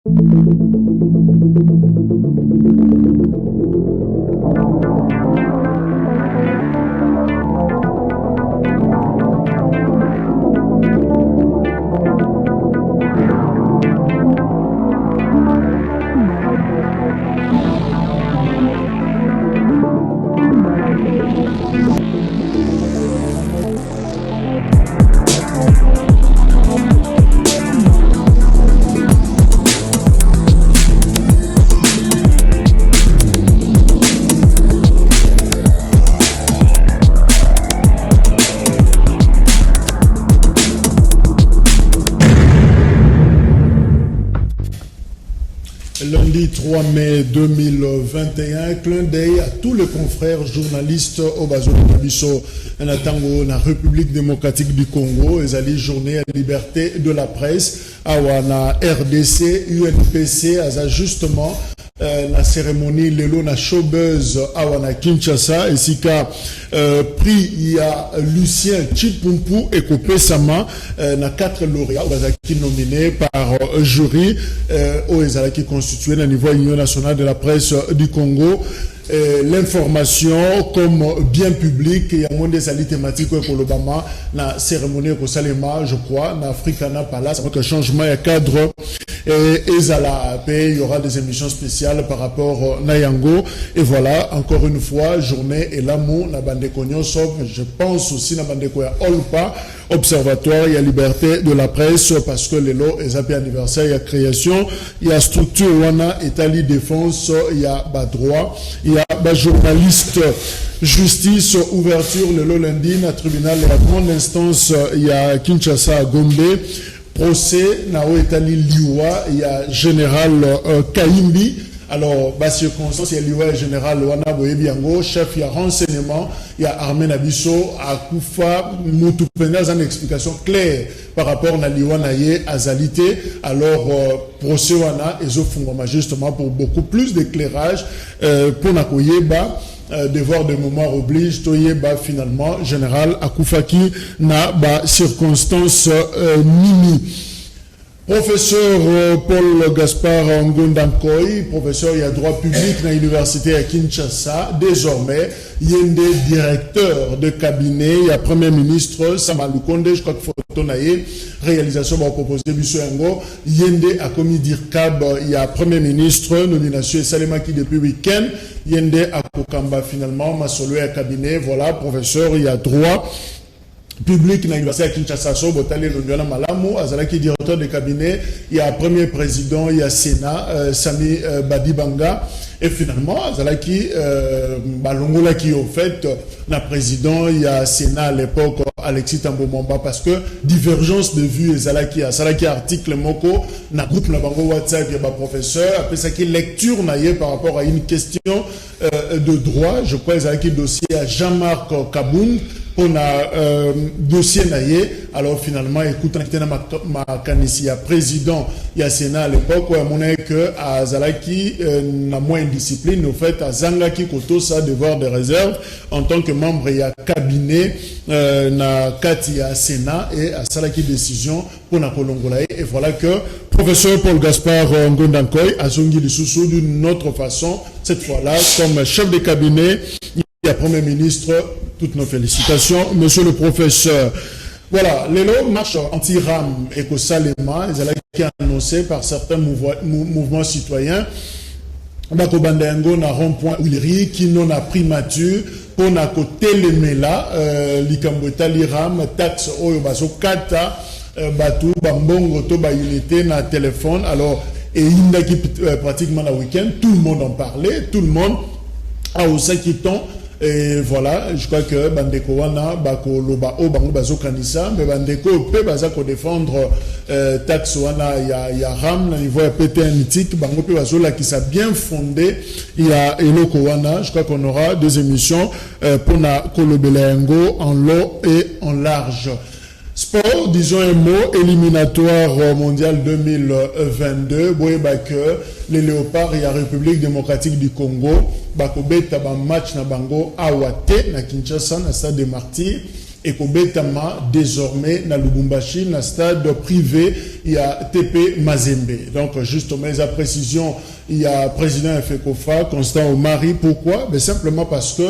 Lundi 3 mai 2021, clin d'œil à tous les confrères journalistes au Bazo Nabiso, en République démocratique du Congo, et journée à liberté de la presse, à RDC, UNPC, à justement la cérémonie Lelo na showbuzz à Kinshasa, et si prix il y a Lucien Chipumpu et Kopé Sama, na 4 lauréats qui nominés par jury au Ezala qui constitué au niveau Union nationale de la presse du Congo. L'information comme bien public, il y a moins des alliés thématiques pour l'Obama, la cérémonie au Salema, je crois, na Africana Palace, avec un changement de cadre, et Ezala, il y aura des émissions spéciales par rapport à Nayango, et voilà, encore une fois, journée et l'amour, na Bandeko sauf, je pense aussi na Bandeko ya Olpa, Observatoire, il y a liberté de la presse, parce que les lots, les appels anniversaire, il y a création, il y a structure, Wana, Italie défense, il y a droit, il y a journaliste, justice, ouverture, le lundi, na tribunal, la grande instance, il y a Kinshasa, Gombe, procès, Nao Italie, Liwa, il y a général Kaimbi. Alors, circonstance, il y a l'IWA général Wana Boyebiango, chef, il y a renseignement, il y a Armé Nabiso, Akoufa, Moutupena, une explication claire par rapport à l'IWA Naye, Azalité. Alors, procès Wana, et Zofungoma, justement, pour beaucoup plus d'éclairage, pour Nakoyeba, devoir de mémoire oblige, Toyeba, finalement, général Akoufaki, na, circonstance, Nimi. Professeur Paul Gaspard Ngondankoy, professeur il y a droit public dans l'université à Kinshasa, désormais il y a des directeurs de cabinet, il y a premier ministre Samalou Konde, je crois que photo naïe, réalisation va proposer Bissouengo, il y a des à commis d'IRCAB, il y a premier ministre, nomination Salema qui depuis week-end, il y a des à Kokamba finalement, Masolo à cabinet, voilà, professeur il y a droit public na l'université à Kinshasa, Botale Londiana Malamu, Azalaki directeur de cabinet, il y a premier président, il y a Sénat, Sami Badibanga, et finalement, Azalaki Balongola qui au fait, na président, il y a Sénat à l'époque, Alexis Tambomamba, parce que divergence de vues, Azalaki article Moko, na groupe na bango WhatsApp, il y a professeur, après ça qui lecture naïe par rapport à une question de droit, je crois, Azalaki dossier à Jean-Marc Kaboun, on a dossier naïe, alors finalement, écoute, ma canisi, président, il y a Sénat à l'époque, où on a que à Zalaki n'a moins de discipline, au fait, à Zangaki Koto, ça devoir de réserve, en tant que membre, il y a cabinet, na Kati à Sénat, et à Salaki décision pour na Kolongolaï, et voilà que professeur Paul Gaspard Ngondankoy a zongi le sous d'une autre façon, cette fois-là, comme chef de cabinet, il y a premier ministre. Toutes nos félicitations, monsieur le professeur. Voilà, les lots marche anti-RAM et que Salema, qui est annoncé par certains mouvements citoyens. Bakobandengo na rond-point Uliri, qui n'en a primature, pour na côté les mela, l'ikambweta l'IRAM, taxe oyo baso kata, batu, bambongo, to ba unité na téléphone. Alors, et il y a pratiquement le week-end, tout le monde en parlait, tout le monde a aussi quittant. Et voilà, je crois que Bandeko wana bako loba o bango bazo kanisa, mais Bandeko peut bazako défendre taxe wana ya ram na niveau ya PT mythique, bango peut bazo là qui s'est bien fondé, il y a eloko wana, je crois qu'on aura deux émissions pour na kolobelengo en long et en large. Sport, disons un mot, éliminatoire mondial 2022, boyeba que les Léopards et la République démocratique du Congo, bakobeta ba match na bango awate na Kinshasa na stade de Martyrs et kobeta ma désormais na Lubumbashi na stade privé il y a TP Mazembe. Donc, justement, les précision, il y a président FECOFA, Constant Omari. Pourquoi? Ben, simplement parce que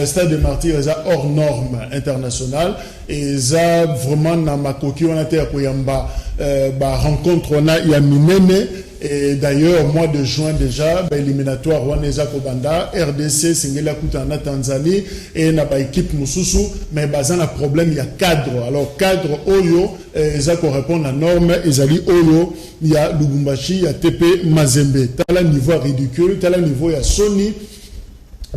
Stade des Martyrs est hors norme internationale et ça vraiment na makoki on a été à rencontre on a Minene et d'ailleurs mois de juin déjà éliminatoire Waneza Kobanda RDC Singela Kutana Tanzanie et na ba équipe Mususu mais bazan a problème il y a cadre alors cadre Oyo ça correspond à norme ezali Oyo il y a Lubumbashi il y a TP Mazembe tel niveau ridicule tel niveau il y a Sony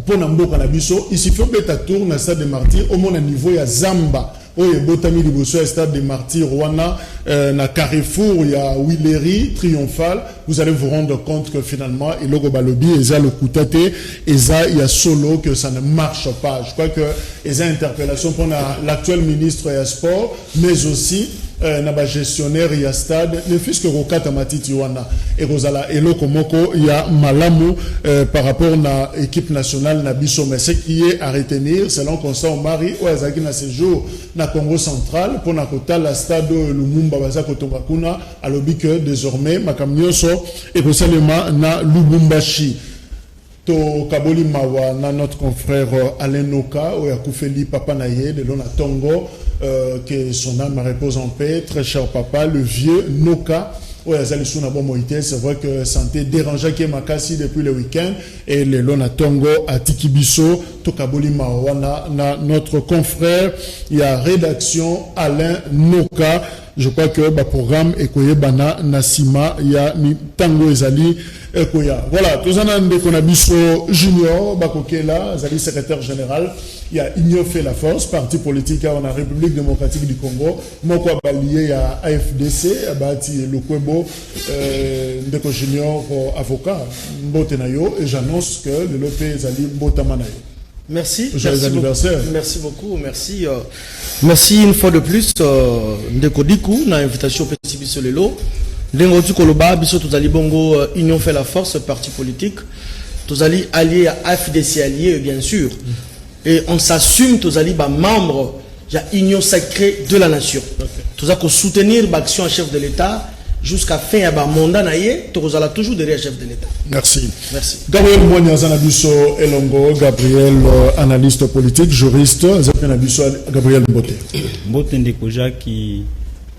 pour Nambo Kanabiso, ici faut beta tour na stade des martyrs au moins à niveau ya Zamba. Oye botami liboso stade des martyrs Rwanda na Carrefour il y a Willery triomphal vous allez vous rendre compte que finalement et logo balobi et ça le kutate et ça il y a solo que ça ne marche pas. Je crois que les interpellations pour l'actuel ministre des Sports mais aussi na gestionnaire il y a stade le fils que Rokata Matiti wana et Rosala et Lokomoko il y a Malamu par rapport na équipe nationale na biso mais ce qui est à retenir selon Constant Omari ou azaki na séjour na Congo central pour na kota la stade Lumumba baza kotonga kuna alobi que désormais makamnyoso et kosalema na Lubumbashi to kaboli mawa na notre confrère Alain Noka ou yakufeli papa naye de lona Tongo que son âme repose en paix très cher papa le vieux Noka c'est vrai que santé dérangeait qui est makasi depuis le week-end et le lona Tongo à Tikibiso to kaboli mawa na notre confrère il y a rédaction Alain Noka. Je crois que le programme Ekoye Bana Nasima il y a Tango Ezali Ekoya. Voilà, tous en ande Konabiso Junior, Bakokela, Zali secrétaire général, il y a Igno fait la force, parti politique en la République démocratique du Congo, Moko Balié, il y a AFDC, Abati Lukwebo, Ndeko Junior, avocat, Mbotenayo, et j'annonce que le Lopé Zali Mbotamanayo. Merci. Joyeux anniversaire. Merci beaucoup. Merci. Merci une fois de plus. Ndeko Dikou, na invitation petit sur le lot. Ndeko Dikou Koloba, biso tozali bongo Union fait la force, parti politique. Tozali allié à AFDC allié bien sûr. Et on s'assume tozali ba membre de la Union sacrée de la nation. Tozali ko soutenir l'action en chef de l'État. Jusqu'à fin à mandat naïe, tu seras toujours derrière le chef de l'État. Merci. Merci. Gabriel Mouniazanabiso Elongo, Gabriel, analyste politique, juriste, Zapinabiso, Gabriel Mbote. Mbote Ndekoja qui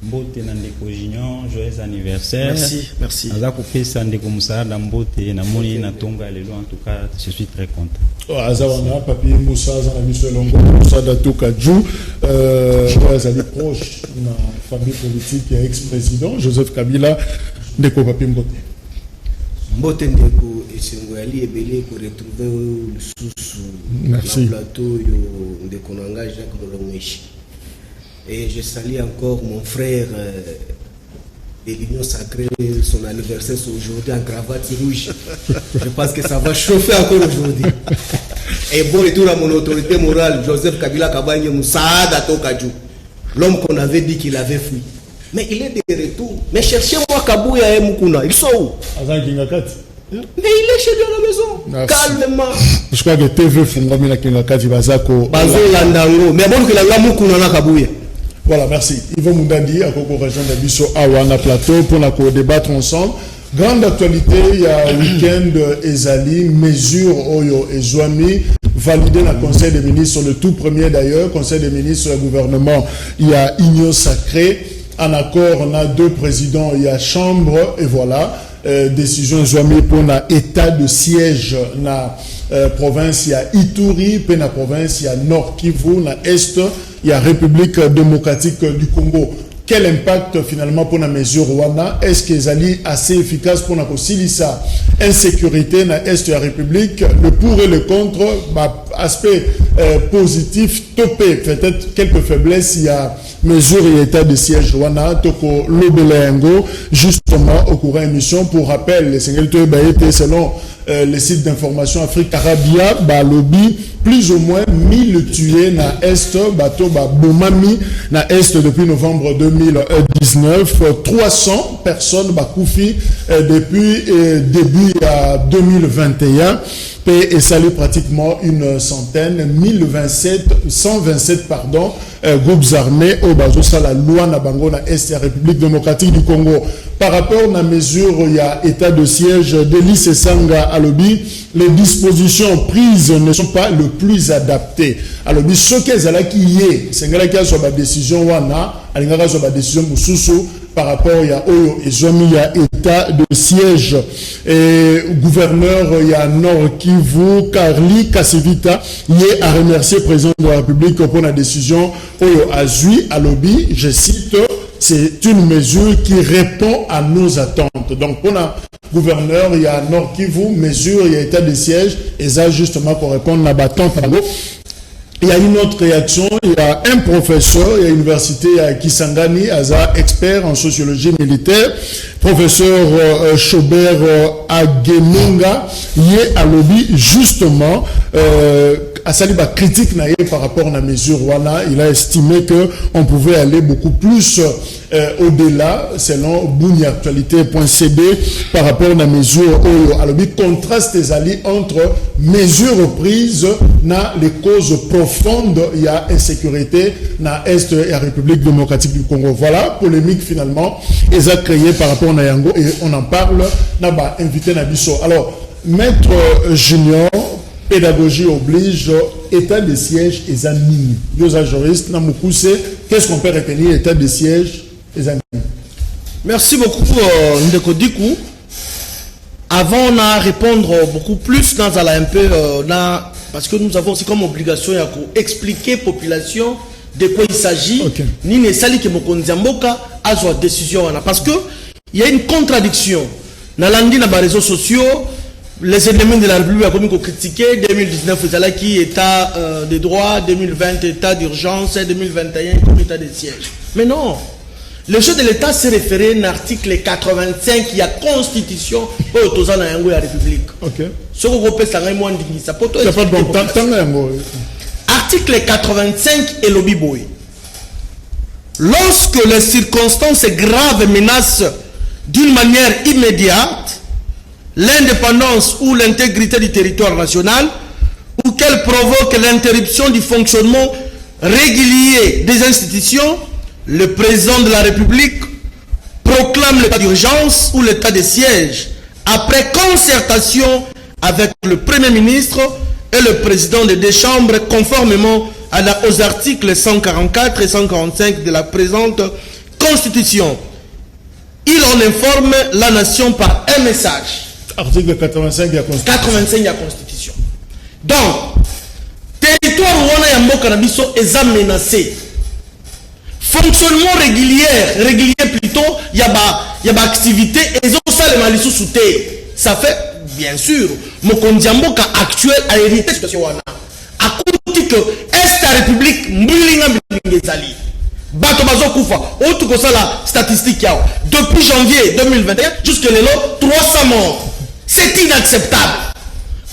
Mbote Nandeko Junior, joyeux anniversaire. Merci, merci. Azako pesa Ndeko Musada Mbote na moni na tonga lelo en tout cas, je suis très content. Azawana, papi Moussa Zanabiso Elongo, Moussa Datuka Djou, Azali proche de la famille politique et ex-président, Joseph Kabila, Ndeko Papi Mbote. Mbote Ndeko Essengoyali Ebele pour retrouver le sous plateau de Konanga Jacques Lolongweshi. Et je salue encore mon frère de l'Union sacrée, son anniversaire c'est aujourd'hui en cravate rouge. Je pense que ça va chauffer encore aujourd'hui. Et bon retour à mon autorité morale, Joseph Kabila Kabanye Moussaada Tokadjou, l'homme qu'on avait dit qu'il avait fui. Mais il est de retour. Mais cherchez-moi Kabouya et Mukuna, ils sont où? Mais il est chez lui à la maison. Merci. Calmement. Je crois que TV Fungami na Kingakati Bazako. Bazo Landango. Mais bon que la Mukuna na Kabouya. Voilà, merci. Yves Moundandi, à Koko Région d'Abisso, Awana Plateau, pour la débattre ensemble. Grande actualité, il y a week-end Ezali, mesure Oyo et Zouami, validé dans le Conseil des ministres, le tout premier d'ailleurs, Conseil des ministres, le gouvernement, il y a Union sacrée, en accord, on a deux présidents, il y a Chambre, et voilà, décision Zouami pour l'état de siège, na province, il y a Ituri, puis la province, il y a Nord Kivu, na Est, il y a République démocratique du Congo. Quel impact finalement pour la mesure Rwanda? Est-ce qu'ils allaient assez efficace pour la ça? Insécurité dans l'Est de la République, le pour et le contre, aspect positif, topé, peut-être quelques faiblesses, il y a mesure et état de siège Rwanda, Toko Lobelengo, justement au courant émission, pour rappel, les selon les sites d'information Afrique Arabia, lobby, plus ou moins 1000 tués dans l'Est, bateau Bomami, dans l'Est depuis novembre 2019, 300 personnes Bakoufi depuis début 2021. et salut pratiquement une centaine, 127 groupes armés au bazo la loi na bango na est la République démocratique du Congo. Par rapport à la mesure, il y a état de siège de l'I.C. Sanga à l'Obi, les dispositions prises ne sont pas le plus adaptées. À l'Obi, ce qu'elles ont qui y est, c'est que la décision wana, la décision mususu par rapport il y a état de siège. Et gouverneur, il y a Nord Kivu, Carly Kassevita, il est à remercier le président de la République pour la décision Azui à l'Obi, je cite, c'est une mesure qui répond à nos attentes. Donc, pour le gouverneur, il y a Nord Kivu, mesure, il y a état de siège, et ça, justement, pour répondre à l'attente. Il y a une autre réaction, il y a un professeur à l'université à Kisangani, expert en sociologie militaire, professeur Chaubert Agemunga, il est à l'objet, justement, à Saliba critique par rapport à la mesure voilà, il a estimé qu'on pouvait aller beaucoup plus au-delà, selon bouniactualité.cd, par rapport à la mesure à l'objet, contraste des alliés entre mesures prises dans les causes profondes, il y a insécurité dans l'Est et la République démocratique du Congo. Voilà, polémique finalement, ils ont créé par rapport à Yango et on en parle, on va inviter Nabiso. Alors, Maître Junior, pédagogie oblige, état de siège et zanini. Deux juristes, qu'est-ce qu'on peut retenir état de siège et zanini? Merci beaucoup, Ndeko Dikou. Avant de répondre beaucoup plus dans un peu, parce que nous avons aussi comme obligation d'expliquer à la population de quoi il s'agit. Ni ne sali que Mokondiamboka a sa décision. Parce que il y a une contradiction. Dans les réseaux sociaux, les ennemis de la République ont critiqué 2019 qui état de droit, 2020 état d'urgence, 2021 comme état de siège. Mais non, le chef de l'État s'est référé à l'article 85 qui a constitution pour la République. Ce qu'on appelle ça, article 85 et le biboy. Lorsque les circonstances graves menacent d'une manière immédiate l'indépendance ou l'intégrité du territoire national, ou qu'elle provoque l'interruption du fonctionnement régulier des institutions, le président de la République proclame l'état d'urgence ou l'état de siège après concertation avec le Premier ministre et le président des deux chambres, conformément aux articles 144 et 145 de la présente Constitution. Il en informe la nation par un message. Article 85 de la Constitution. 85 de la Constitution. Donc, territoire où on est menacé. Fonctionnement régulier plutôt, il y a activité et ça fait bien sûr Mokondiamboka actuel a hérité de situation à côté que est la République mbulinga mbingezali bato bazo kufa autre que ça la statistique yao depuis janvier 2021 jusqu'à l'élo 300 morts. C'est inacceptable.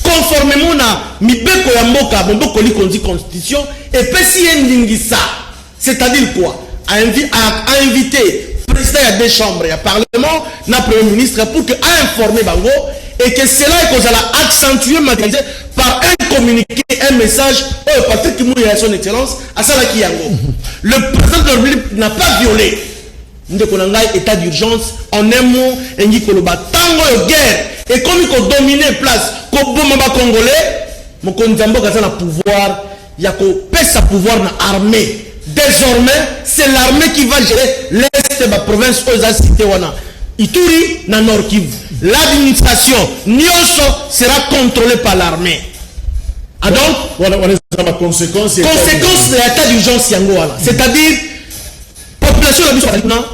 Conformément à mibeko ya mboka bondoko li kondi constitution et pesi ndingisa. C'est-à-dire quoi? À inviter le président de deux chambres et le parlement, le premier ministre, pour que informer Bango et que cela est accentué, matérialisé par un communiqué, un message, Patrick Kimouya et son excellence, à Salaki Yango. Le président de la République n'a pas violé l'état d'urgence en un mot, et dit que le tango guerre et comme il a dominé la place, comme le Congolais, mon Konzambo a un pouvoir, il y a un pouvoir dans l'armée. Désormais, c'est l'armée qui va gérer l'Est de la province aux Cité Wana. Ituri, na Nord Kivu. L'administration, Nyonso, sera contrôlée par l'armée. Ah donc, voilà la conséquence. Conséquence de l'état d'urgence Yangoala. C'est-à-dire, population de la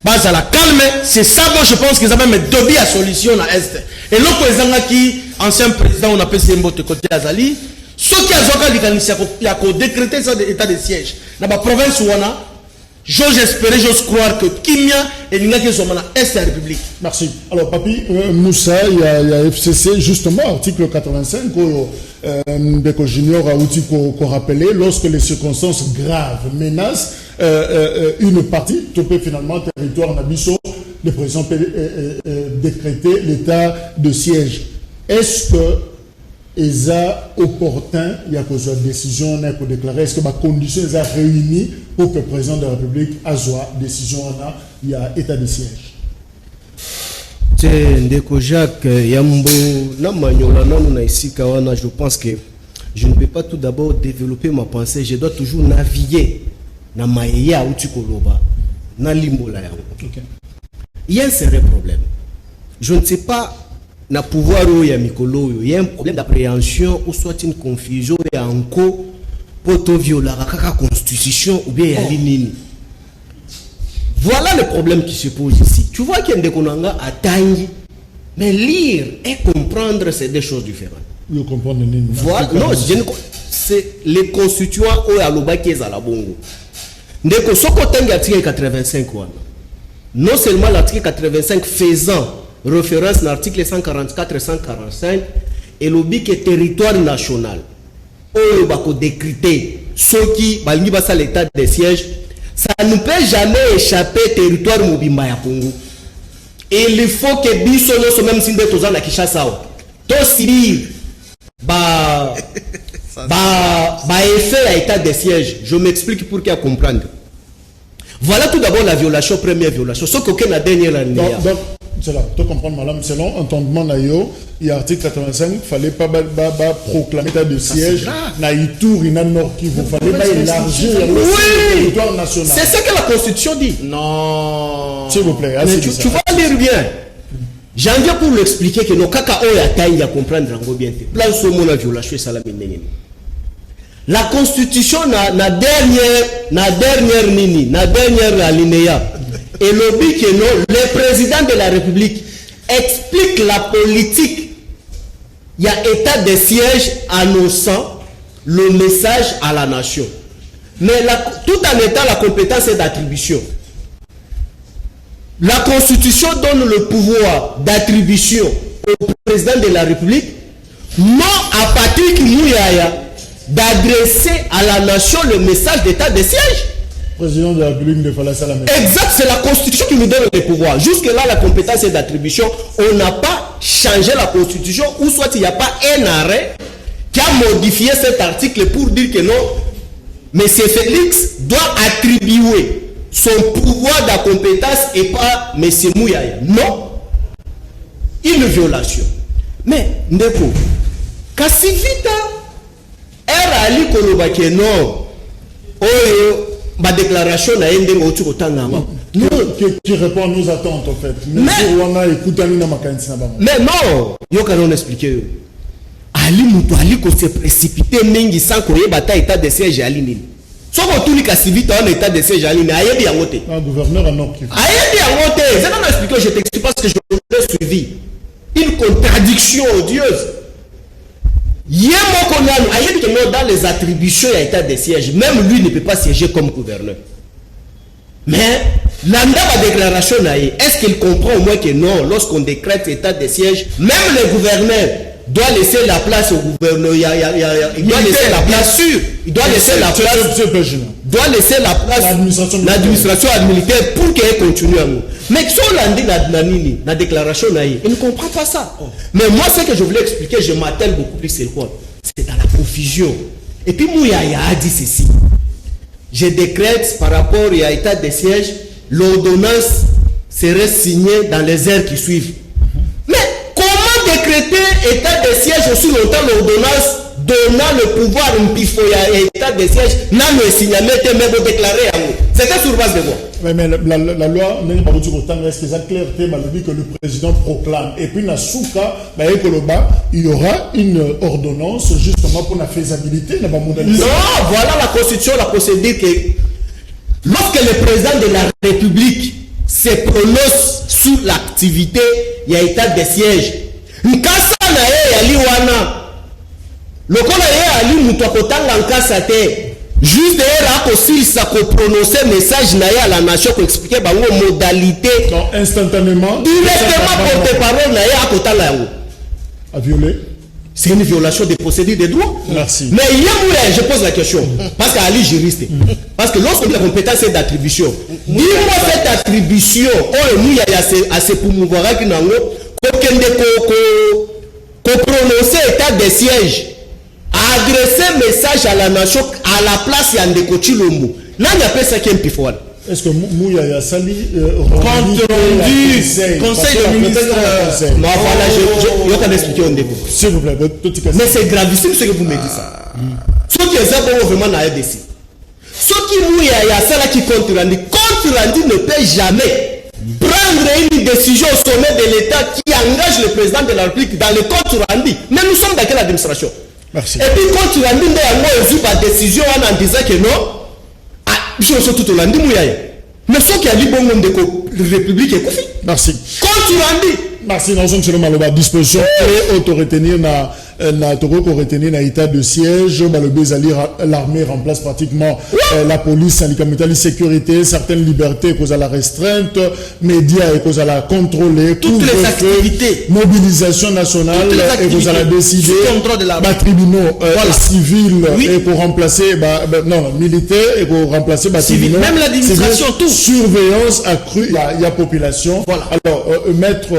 base à la calme, c'est ça, moi je pense qu'ils ont même deux à solution à Est. Et l'autre président qui, ancien président, on appelle Sembote côté Azali, ceux qui ont décrété ça d'état de siège dans la province où on a, j'ose espérer, j'ose croire que Kimia et Ningaki sont dans l'Est de la République. Merci. Alors, Papi, Moussa, il y a FCC, justement, article 85, Beko Junior a outil qu'on rappelait, lorsque les circonstances graves menacent une partie, topé finalement territoire Nabiso, le président peut décréter l'état de siège. Est-ce que est-ce opportun, il y a une décision, on a déclaré, est-ce que les conditions sont réunies pour que le président de la République ait une décision, il y a état de siège? Ndeko Jacques Yambo, je pense que je ne peux pas tout d'abord développer ma pensée, je dois toujours naviguer dans ma yaya ou tukoloba, dans l'imbola. Il y a un sérieux problème. Je ne sais pas, na pouvoir il y a un problème d'appréhension ou soit une confusion, il y a un co pour violer la constitution ou bien il y a l'inini. Voilà le problème qui se pose ici. Tu vois qu'il y a des konanga à taille, mais lire et comprendre, c'est des choses différentes. Vous comprenez? Voilà, non, c'est les constituants ou à l'obaki à la bongo. Ndeko soko tangi article 85 non seulement l'article 85 faisant référence à l'article 144 et 145 et l'obik est territoire national. Ou bako décréter ceux qui balingi basa l'état de siège. Ça ne peut jamais échapper territoire mobimba ya Congo. Et il faut que biso no même si ndeko za na Kinshasa to sibir ba effet à état de siège. Je m'explique pour qu'il y ait à comprendre. Voilà tout d'abord la violation, première violation. Ce qu'aucun la dernière année. Donc, c'est là, tu comprends, madame, selon entendement nayo, il y a article 85, il ne fallait pas proclamer état de siège, na Ituri, na Nord Kivu, il ne fallait pas élargir le territoire national. C'est ce que la Constitution dit. Non. S'il vous plaît, tu vas lire bien. J'en viens pour l'expliquer que nos caca a taille à comprendre bien. Place au mot la violation salamine. La Constitution na dernière alinéa et l'objet que non, le président de la République explique la politique. Il y a état de siège annonçant le message à la nation. Mais tout en étant la compétence et d'attribution. La Constitution donne le pouvoir d'attribution au président de la République, non à Patrick Mouyaya, d'adresser à la nation le message d'état de siège. Président de la République de Fala Salamé. Exact, c'est la Constitution qui nous donne le pouvoir. Jusque-là, la compétence est d'attribution. On n'a pas changé la Constitution, ou soit il n'y a pas un arrêt qui a modifié cet article pour dire que non, M. Félix doit attribuer son pouvoir de compétence et pas M. Mouyaya. Non. Une violation. Mais, Ndeko, Kassivita, Ali Kolobake, non. Ma déclaration n'a rien qui répond à nos attentes en fait. Mais non, yo quand on explique Ali Moutou Ali ko se précipité mingi sans koye bata état de siège Ali nini. So ko tuli ka civita en état de siège Ali ni ayebi yangote. Un gouverneur en Nord Kivu. Ayebi yangote, c'est non expliquer, je t'explique parce que je l'ai suivi. Une contradiction odieuse. Dans les attributions à état de siège, même lui ne peut pas siéger comme gouverneur. Mais l'anda la déclaration, est-ce qu'il comprend au moins que non, lorsqu'on décrète état de siège, même le gouverneur doit laisser la place au gouverneur. Il doit laisser la place sûre. Il doit laisser la place. Doit laisser la place l'administration militaire pour qu'elle continue à nous. Mais si on l'a dit dans la déclaration, il ne comprend pas ça. Mais moi, ce que je voulais expliquer, je m'attelle beaucoup plus, c'est quoi? C'est dans la confusion. Et puis Mouyaya a dit ceci. Je décrète par rapport à l'état de siège, l'ordonnance serait signée dans les heures qui suivent. Mais comment décréter état de siège aussi longtemps l'ordonnance donnant le pouvoir à l'état de siège n'a le signalé même déclaré à nous. C'était sur base de quoi? Mais la loi n'est pas du tout autant. Est-ce que ça clarté que le président proclame? Et puis, dans ce cas, il y aura une ordonnance justement pour la faisabilité. Non, voilà la constitution, la procédure que lorsque le président de la République se prononce sur l'activité, il y a état de siège. Nkasa na ye ali wana. Lokola ye ali mutu akotanga nkasa te. Juste derrière, aussi, ça peut prononcer message à la nation pour expliquer la modalité. Donc, instantanément. Directement porte-parole à violer. C'est une violation des procédures des droits. Merci. Mais il y a je pose la question. Parce qu'Ali juriste. Parce que lorsque la compétence est d'attribution, dis-moi cette attribution, il y a assez pour mouvoir qui n'a pas prononcer état de siège, adresser message à la nation à la place ya Ndeko Chilombo. Nani appelle ça qui est pifouane? Est-ce que Mouya ya Sali compte rendu conseil de ministre non voilà je t'en expliquer on début s'il vous plaît mais c'est gravissime ce que vous me dites ça ce qui est ça bon vraiment na RDC ce qui Mouya ya Sala qui compte rendu ne peut jamais prendre une décision au sommet de l'État qui engage le président de la République dans le compte rendu. Mais nous sommes dans quelle administration? Merci. Et puis compte rendu il y a une décision en disant que non je suis tout au lundi mouillé. Mais ce qui a dit bon monde de République est confié. Merci. Quand tu lundi. Merci. Nous sommes sur la disposition et auto-retenir na état de siège. L'armée remplace pratiquement la police, syndicat de sécurité, certaines libertés cause à la restreinte, médias et cause à la contrôler, toutes les activités, mobilisation nationale et cause à la décider, tribunaux civils et pour remplacer non militaires et pour remplacer tribunaux, même l'administration, tout surveillance accrue, il y a population. Voilà. Alors maître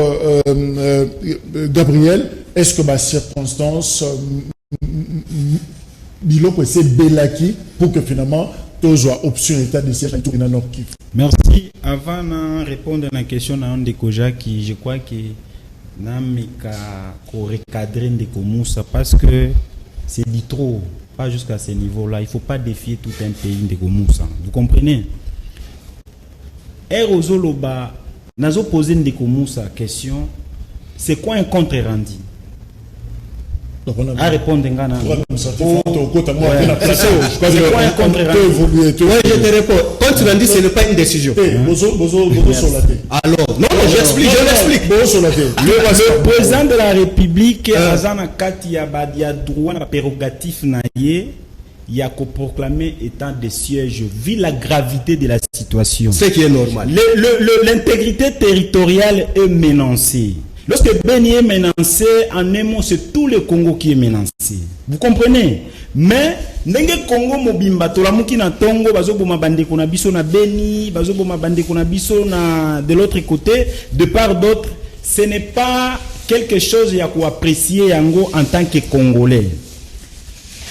Gabriel, est-ce que ma circonstance c'est Belaki pour que finalement tout soit option état de siège tout dans Nord Kivu? Merci. Avant de répondre à la question de Koja qui je crois que n'a recadrer Ndeko Moussa parce que c'est dit trop, pas jusqu'à ce niveau-là. Il ne faut pas défier tout un pays Ndeko Moussa. Vous comprenez? Erozoloba nazo posé Ndeko Moussa question, c'est quoi un compte rendu? À répondre Ngana. C'est quoi un compte rendu? Oui, je te réponds. Compte rendu, ce n'est pas une décision. Alors, non, j'explique. Le président de la République, Azana Katia Badia droit na prérogatif naie, il y a qu'au proclamer état de siège vu la gravité de la situation. Ce qui est normal. L'intégrité territoriale est menacée. Lorsque Beni est menacé, en un mot, c'est tout le Congo qui est menacé. Vous comprenez? Mais, ndenge Congo mobimba, tolamuki na Tongo, bazoboma bande kona biso na Beni, bazoboma bande kona biso na de l'autre côté, de part d'autre, ce n'est pas quelque chose à quoi apprécier yango en tant que Congolais.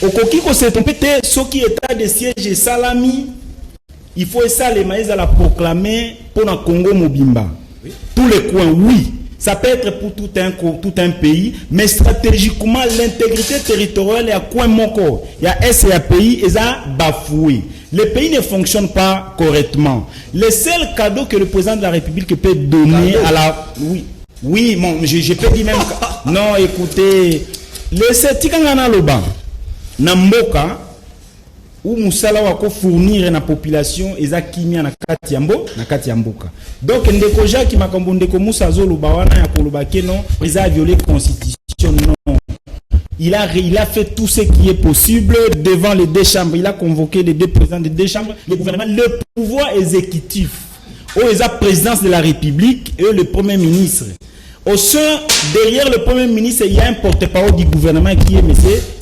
Okoki ko se tromper ce qui est état de siège et salami, il faut ça les maïs à la proclamer pour le Congo mobimba. Oui. Tous les coins, oui. Ça peut être pour tout un pays, mais stratégiquement, l'intégrité territoriale est à coin moko. Il y a un pays, ils ont bafoué. Le pays ne fonctionne pas correctement. Le seul cadeau que le président de la République peut donner à la... Oui, bon, je peux dire même... Non, écoutez, le Setikangana Loban, Namboka, où Moussala wako fournir na population eza kimia na kati ya mboka. Donc Ndeko Jacques makambo Ndeko Moussa zoloba wana ya koloba ke non, ils a violé la constitution non. Il a fait tout ce qui est possible devant les deux chambres. Il a convoqué les deux présidents des deux chambres, le gouvernement, le pouvoir exécutif. Où est la présidence de la République et le premier ministre. Au sein, derrière le premier ministre, il y a un porte-parole du gouvernement qui est M.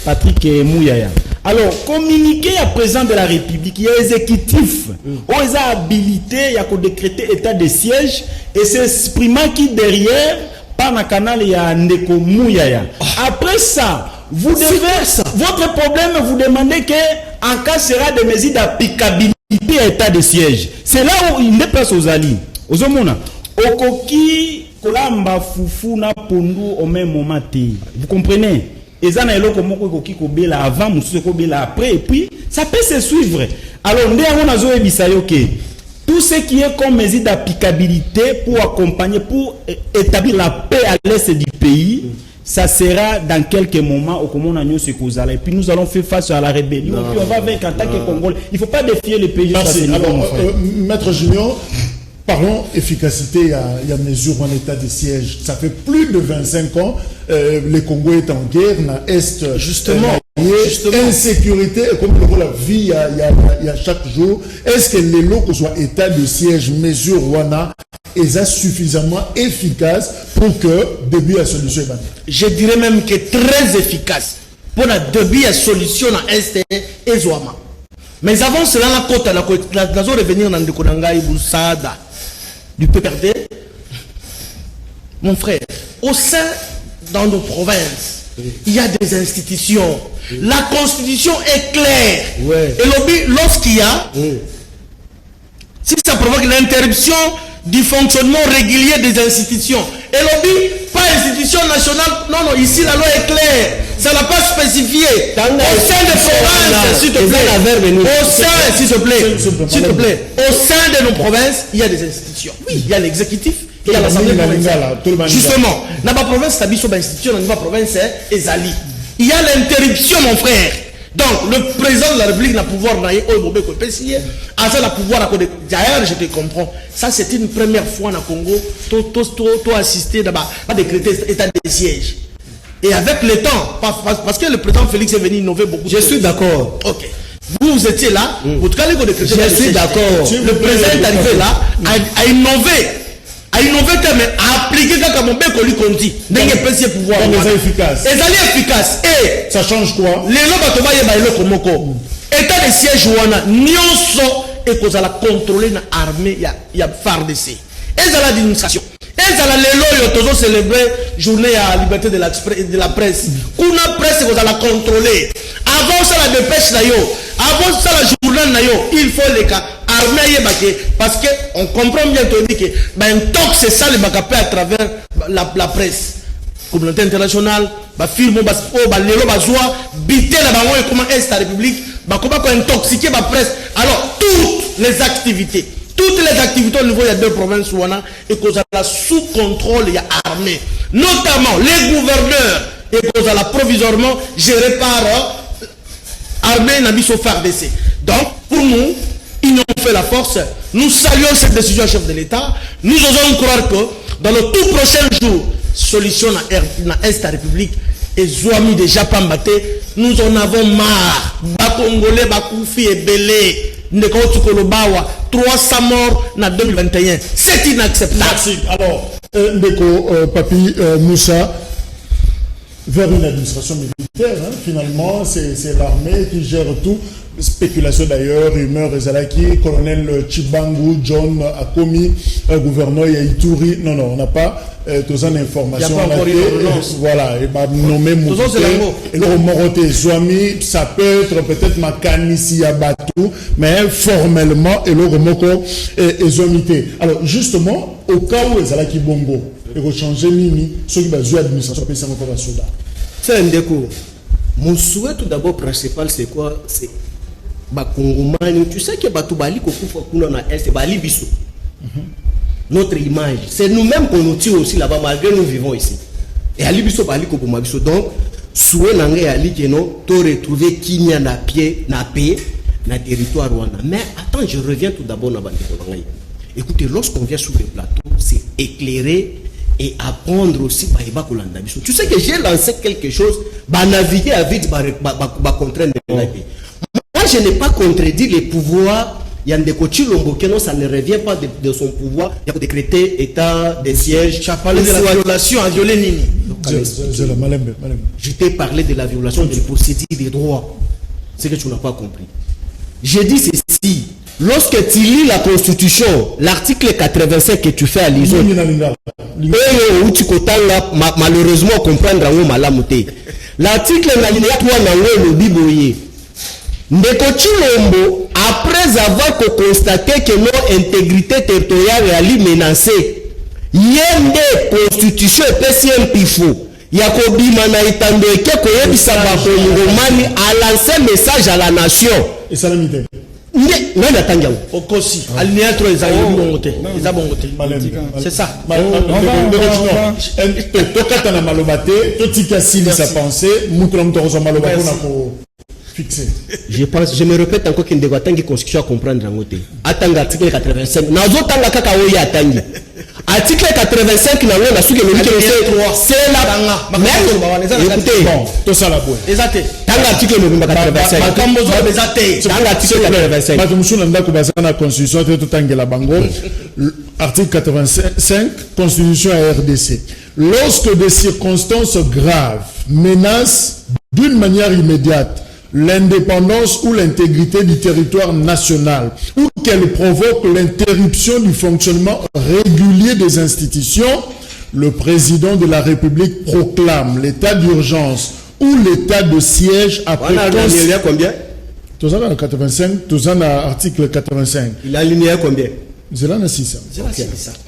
Patrick Mouyaya. Alors, communiquer à président de la République, il y a exécutif, où il y a habilité, il y a décrété état de siège, et c'est exprimant qui derrière, par le canal, il y a Ndeko Mouyaya. Après ça, vous devez, votre problème, vous demandez que, en cas sera des mesures d'applicabilité à état de siège. C'est là où il n'est pas aux alliés. Aux hommes, Okoki, Kolamba, Foufou, na Pondu, au même moment. Vous comprenez? Et ça, avant, après, et puis, ça peut se suivre. Alors, tout ce qui est comme mesure d'applicabilité pour accompagner, pour établir la paix à l'est du pays, ça sera dans quelques moments au comment on a ce et puis nous allons faire face à la rébellion. Et puis on va vaincre en tant que Congolais. Il ne faut pas défier le pays. Merci. Alors, Maître Junior, parlons efficacité, il y a mesure en état de siège. Ça fait plus de 25 ans, le Congo est en guerre, dans l'Est. Justement. Insécurité, comme la vie, il y a chaque jour. Est-ce que les locaux soient état de siège, mesure Wana, est suffisamment efficace pour que début à solution? Je dirais même que très efficace pour la début à solution à Est et Zouama. Mais avant cela, la côte, nous allons revenir dans le Konangaï Boussada du PPRD. Mon frère, au sein dans nos provinces, il y a des institutions. La constitution est claire. Ouais. Et lobby, lorsqu'il y a, si ça provoque l'interruption du fonctionnement régulier des institutions, et lobby, pas institution nationale, non, ici la loi est claire. Ça n'a pas spécifié. Au sein des provinces, s'il te plaît. Au sein, s'il te plaît. Au sein de nos provinces, il y a des institutions. Oui, il y a l'exécutif. Il y a l'Assemblée provinciale. Justement, dans ma province, c'est une institution, dans ma province, c'est Ezali. Il y a l'interruption, mon frère. Donc, le président de la République n'a pouvoir d'ailleurs, d'ailleurs, je te comprends. Ça, c'est une première fois dans le Congo, tout assisté d'abord, pas décréter état de siège. Et avec le temps, parce que le président Félix est venu innover beaucoup. Je suis d'accord. Ok. Vous étiez là, vous cas, je suis d'accord. Le président est arrivé là, à innover. À innover, mais à appliquer comme mon bec, lui qu'on dit. N'est pas si pouvoir. C'est efficace. Et ça est efficace. Et ça change quoi? Les lois état de siège ouana, nyonso et qu'on a contrôlé dans l'armée, il y a FARDC. Et ça la d'administration. Et ça la l'élo, toujours célébrer journée à la liberté de la presse. Kuna presse, qu'on a la contrôler. Avant ça, la dépêche na yo. Avant ça, la journée na yo. Il faut les cas. Armée parce que on comprend bien que ben tant que c'est ça le macapé à travers la presse, communauté internationale, film, les bazwa, bité la bango et comment est la République, comment intoxiquer la presse. Alors toutes les activités au niveau il y a deux provinces et qu'on a la sous contrôle il y a armée, notamment les gouverneurs et qu'on a la provisoirement géré par armée Nabiso FARDC. Donc pour nous, ils ont fait la force. Nous saluons cette décision, chef de l'État. Nous osons croire que dans le tout prochain jour, solution dans l'Est de la République et Zouami déjà pas mbaté, nous en avons marre. Congolais, Bakoufi et Belé, 300 morts en 2021. C'est inacceptable. Merci. Alors, Ndeko, Papi Moussa, vers une administration militaire, hein, finalement, c'est l'armée qui gère tout. Spéculation d'ailleurs, rumeur Ezalaki, colonel Chibangu, John Akomi, gouverneur Yaituri. Non, on n'a pas tous en information. Il n'y a pas encore eu l'ordonnance. Voilà, il m'a nommé Moussé. Et le Moroté Zouami, ça peut être peut-être Makanisi Yabatou, mais formellement, et le Romoko et Zouamité. Alors, justement, au cas où Ezalaki Bongo, il va changer Mimi, ceux qui vont jouer l'administration, c'est encore la Soudan. C'est un déco. Mon souhait tout d'abord principal, c'est quoi? C'est tu sais que Batoubali c'est Bali Bissou. Notre image, c'est nous-mêmes qu'on nous tire aussi là-bas, malgré nous vivons ici. Et Ali Bissou Bali Kokuma Bissou. Donc, souhait n'angé Ali Keno, tu retrouver qui n'y a na pied, na paix, na territoire Rwanda. Mais attends, je reviens tout d'abord dans Bandi. Écoutez, lorsqu'on vient sur le plateau, c'est éclairer et apprendre aussi par Eba Kolanda Bissou. Tu sais que j'ai lancé quelque chose, naviguer à vite, contraindre la paix. Moi, je n'ai pas contredit les pouvoirs. Il y a des coachs Lomboke, ça ne revient pas de son pouvoir. Il y a décrété état de siège. Tu as parlé de la violation à violer Nini. Je t'ai parlé de la violation du procédure des droits. C'est que tu n'as pas compris. J'ai dit ceci. Lorsque tu lis la Constitution, l'article 85 que tu fais à l'ISO, malheureusement, comprendre en malamuté. L'article 3 n'a le biboyer. Ndeko Chilombo, après avoir constaté que notre intégrité territoriale est menacée, il y a une constitution et un pifo. Yakobi Manaïtando et Kekoye Bissabako Ngomani a lancé un message à la nation. Et ça l'a mis de non, attends, au Kosi, alinéa 3, ils ont bon côté. C'est ça. Je me répète encore qu'il ne doit pas constitution à comprendre en côté. Attends, article 85. Nazo tanga kaka oyi atangi. Article 85 na ngona suke le c'est la mais écoutez bon tout ça la bonne. Exact. Tanga article 85. Makambo zo bezate. Tanga article 85. Ba musuna ndako bazana na constitution te totangela bango. Article 85 constitution à RDC. Lorsque des circonstances graves menacent d'une manière immédiate l'indépendance ou l'intégrité du territoire national, ou qu'elle provoque l'interruption du fonctionnement régulier des institutions, le président de la République proclame l'état d'urgence ou l'état de siège après... Il y a combien? Tous en 85, tous en article 85. Il a aligné combien? C'est là, c'est ça.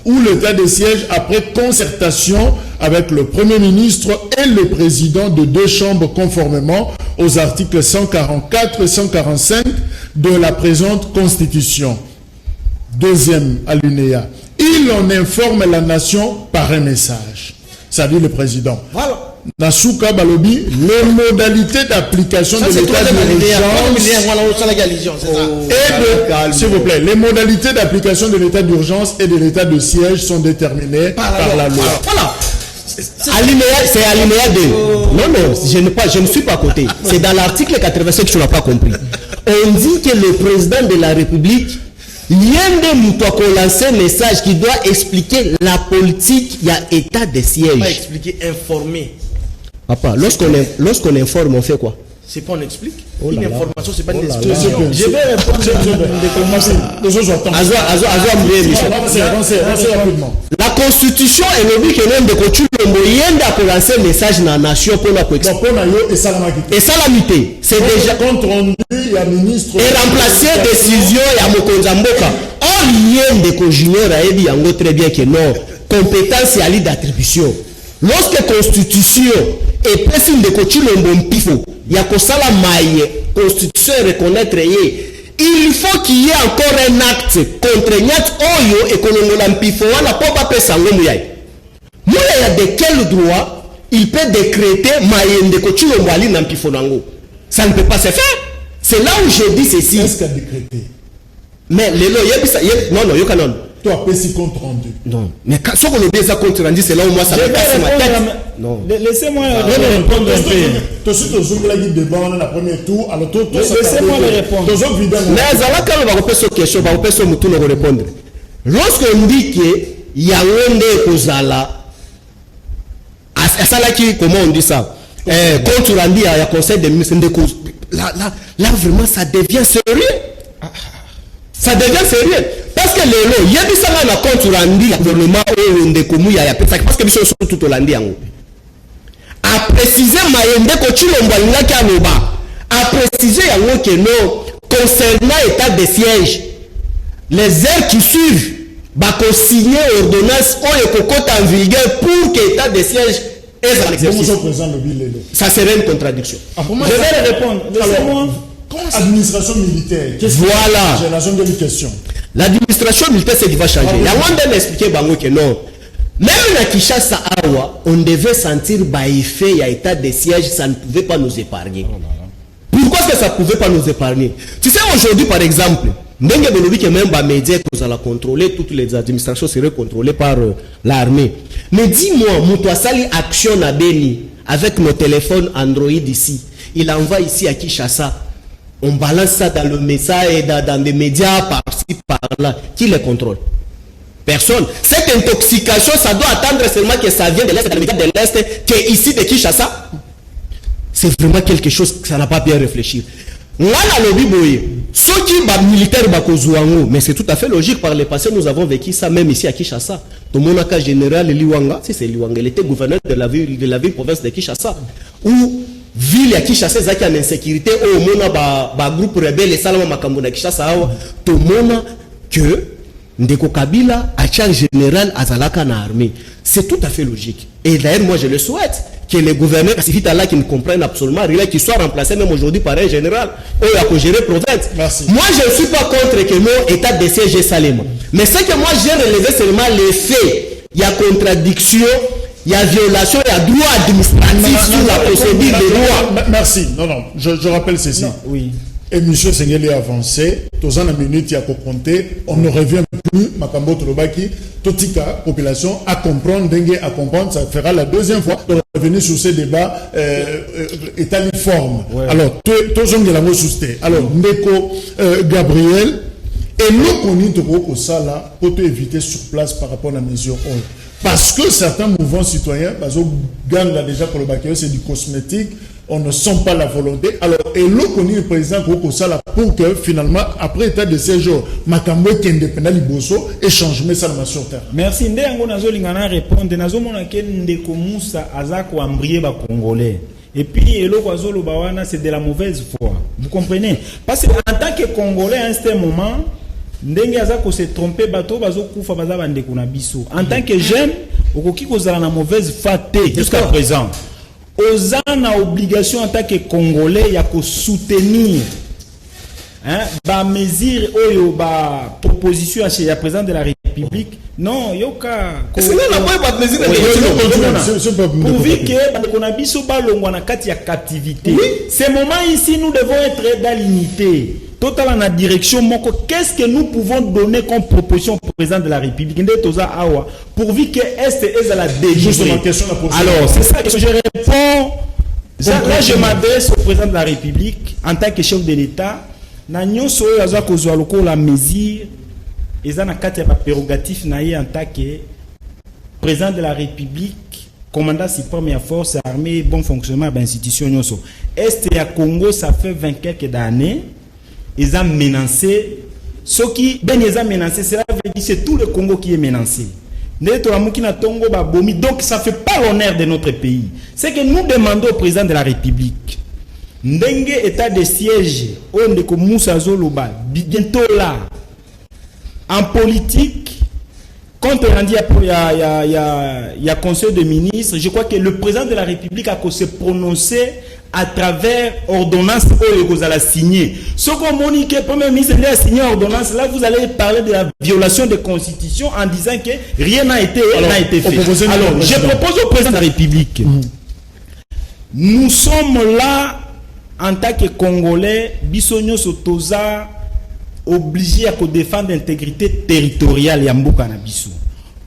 Ou l'état de siège après concertation avec le Premier ministre et le président de deux chambres conformément aux articles 144 et 145 de la présente Constitution. Deuxième alinéa. Il en informe la nation par un message. Ça dit le président. Voilà. Nasuka Balobi, les modalités d'application de l'état d'urgence s'il vous plaît, les modalités d'application de l'état d'urgence et de l'état de siège sont déterminées par la loi. Voilà. C'est alinéa 2. Non, je ne suis pas à côté. C'est dans l'article 87 que tu n'as pas compris. On dit que le président de la République, il y a un message qui doit expliquer la politique, il y a état de siège. Pas expliquer, informer. Papa, lorsqu'on informe, on fait quoi? C'est pas on explique. Une information, c'est pas une explication. Je vais répondre. La Constitution est le but que l'on de coutume moyen d'accroître un message dans la nation pour la coexistence. Et salamité, c'est déjà contre un ministre et remplacer décision et à Mokonzamboka. On lien de cojunior a dit yango très bien que non compétence et à d'attribution. Lorsque la Constitution est précise de coutume bon pifo, il y a que ça la maille Constitution reconnaître il faut qu'il y ait encore un acte contraignant oyo et qu'on l'empifo la pas pesango muyai. Muyai a de quel droit il peut décréter maille de coutume mbali n'empifo nango. Ça ne peut pas se faire. C'est là où je dis ceci. Est-ce qu'a décrété? Mais les lois, non, il y a non. Toi, petit compte rendu. Non. Mais ce qu'on a bien ça compte rendu, c'est là où moi ça me casse ma tête. Non. Laissez-moi répondre un peu. Tout ce que vous avez dit devant la première tour, alors tout laissez-moi répondre. Mais Azala, quand on va répondre sur question, on va répondre sur Moutou, on va répondre. Lorsqu'on dit qu'il y a un des Kozala, à ça là qui, comment on dit ça? Quand tu rendu à conseil des ministres de cause, là vraiment ça devient sérieux. Ça devient sérieux. Parce que les lots, il y a des gens qui ont compte rendu le gouvernement ou des communes, parce que ils sont tout Hollandais. À préciser, à préciser que non, concernant l'état de siège, les heures qui suivent, va signer ordonnance ou en vigueur pour que l'état de siège est en exercice. Ça serait une contradiction. Je vais répondre. Laissez-moi. Administration militaire. Voilà. J'ai la zone de question. L'administration militaire, c'est qui va changer. Il y a un d'expliquer que non. Même à Kinshasa, on devait sentir l'effet, il y a état de siège, ça ne pouvait pas nous épargner. Pourquoi est-ce que ça ne pouvait pas nous épargner? Tu sais, aujourd'hui, par exemple, même les médias que vous allez contrôler, toutes les administrations seraient contrôlées par l'armée. Mais dis-moi, Moutouassali action à Beni, avec nos téléphones Android ici, il envoie ici à Kinshasa. On balance ça dans le message et dans des médias par-ci, par-là. Qui les contrôle? Personne. Cette intoxication, ça doit attendre seulement que ça vienne de l'Est, dans les médias de l'Est, qui est ici de Kinshasa. C'est vraiment quelque chose que ça n'a pas bien réfléchi. Mais c'est tout à fait logique. Par le passé, nous avons vécu ça même ici à Kinshasa. Dans mon cas général, Liwanga, si c'est Liwanga, il était gouverneur de la ville province de Kinshasa. Où ville à Kinshasa zaki en insécurité au mona ba groupe rebelle salama makambo na Kinshasa awa to mona que Ndeko Kabila a charge général azalaka na armée. C'est tout à fait logique. Et d'ailleurs moi je le souhaite que les gouverneurs là qui ne comprennent absolument rien, qui soient remplacés même aujourd'hui par un général ou à gérer province. Merci. Moi je ne suis pas contre que mon état de siège Salema. Mais c'est que moi j'ai relevé seulement les faits. Il y a contradiction. Il y a violation, il y a droit administratif sur la procédure des lois. Merci. Non, je rappelle ceci. Non, oui. Et M. Sengeli a avancé. Tous en minute, il y a qu'à compter. On ne revient plus. Makambo Tolobaki, Totika, population, à comprendre, dengue à comprendre. Ça fera la deuxième fois de revenir sur ces débats étaliformes. Ouais. Alors, tous on la susté. Alors, Ndeko Gabriel, et nous connaissons au Sala pour éviter sur place par rapport à la mesure. Parce que certains mouvements citoyens, Gang l'a déjà pour le bac, c'est du cosmétique, on ne sent pas la volonté. Alors, et l'autre, on dit le président Kokosala pour que finalement, après état de séjour, Makambo Kende Penali Bosso et changement ça sur terre. Merci. Ndengo nazo lingana répondre nazo mona ke ndeko Moussa azako ambrier ba Congolais. Et puis eloko azolo bawana c'est de la mauvaise foi. Vous comprenez? Parce que en tant que Congolais à un certain moment ndenge azako se tromper bato bazo kufa baza bandeko na biso. En tant que jeune, okoki kozala na mauvaise foi jusqu'à présent. Ozana obligation en tant que Congolais ya ko soutenir ba mesure oyo ba proposition chez le président de la République. Non, yoka c'est là pas mesure pourvu que qu'on a biso ba longwa na kati ya captivité. Ces moments ici nous devons être dans l'unité. Total en la direction moko, qu'est-ce que nous pouvons donner comme proposition au président de la République pourvu que est et la délivrer. Alors, c'est ça que je réponds. Là, je m'adresse au président de la République en tant que chef de l'État. Na nyonso yaza kozwa loko la mesure ezana kati ya prérogatif na ye en tant que président de la République, commandant suprême ya force armée, bon fonctionnement de l'institution nyonso. Est ya Congo ça fait 20 quelques années. Ils ont menacé. Ce qui les a menacé, c'est tout le Congo qui est menacé. Donc ça ne fait pas l'honneur de notre pays. C'est que nous demandons au président de la République, Ndenge état de siège, on est comme Moussa Zoloba, bientôt là, en politique, quand il y a conseil de ministres, je crois que le président de la République a se prononcé à travers ordonnance que vous allez signer. Ce qu'on dit que le Premier ministre a signé ordonnance, là vous allez parler de la violation de la Constitution en disant que rien n'a été fait. Alors, je propose au président de la République, nous sommes là en tant que Congolais, Bissonio Sotoza, obligés à défendre l'intégrité territoriale Yambuka na biso.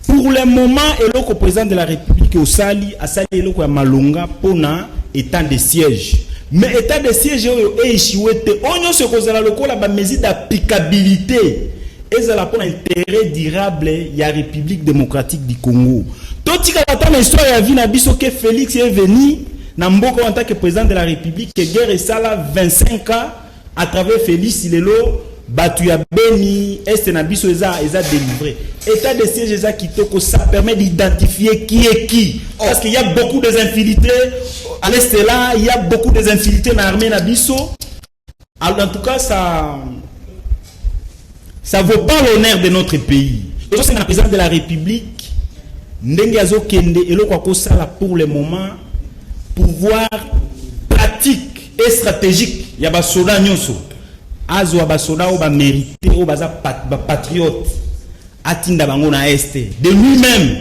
Pour le moment, le président de la République au Sali a sali eloko ya malonga pona état de siège. Mais état de siège est échoué. On se cause la lokola ba mesure d'applicabilité. Et ça la pour intérêt durable ya République démocratique du Congo. Totika la histoire ya vie na biso que Félix est venu na mboko en tant que président de la République que guerre et ça là 25 ans à travers Félix Ilelo batu ya Beni est na biso eza délivré. État de siège eza kitoko, ça permet d'identifier qui est qui. Parce qu'il y a beaucoup des infiltrés à l'est là, il y a beaucoup des infiltrés dans l'armée na biso. Alors, en tout cas ça vaut pas l'honneur de notre pays. Et c'est le président de la République ndenge azokende eloko akosala pour le moment pouvoir pratique et stratégique ya basoda nyonso azwa basoda o ba mérité o baza patriote atinda bango na este de lui-même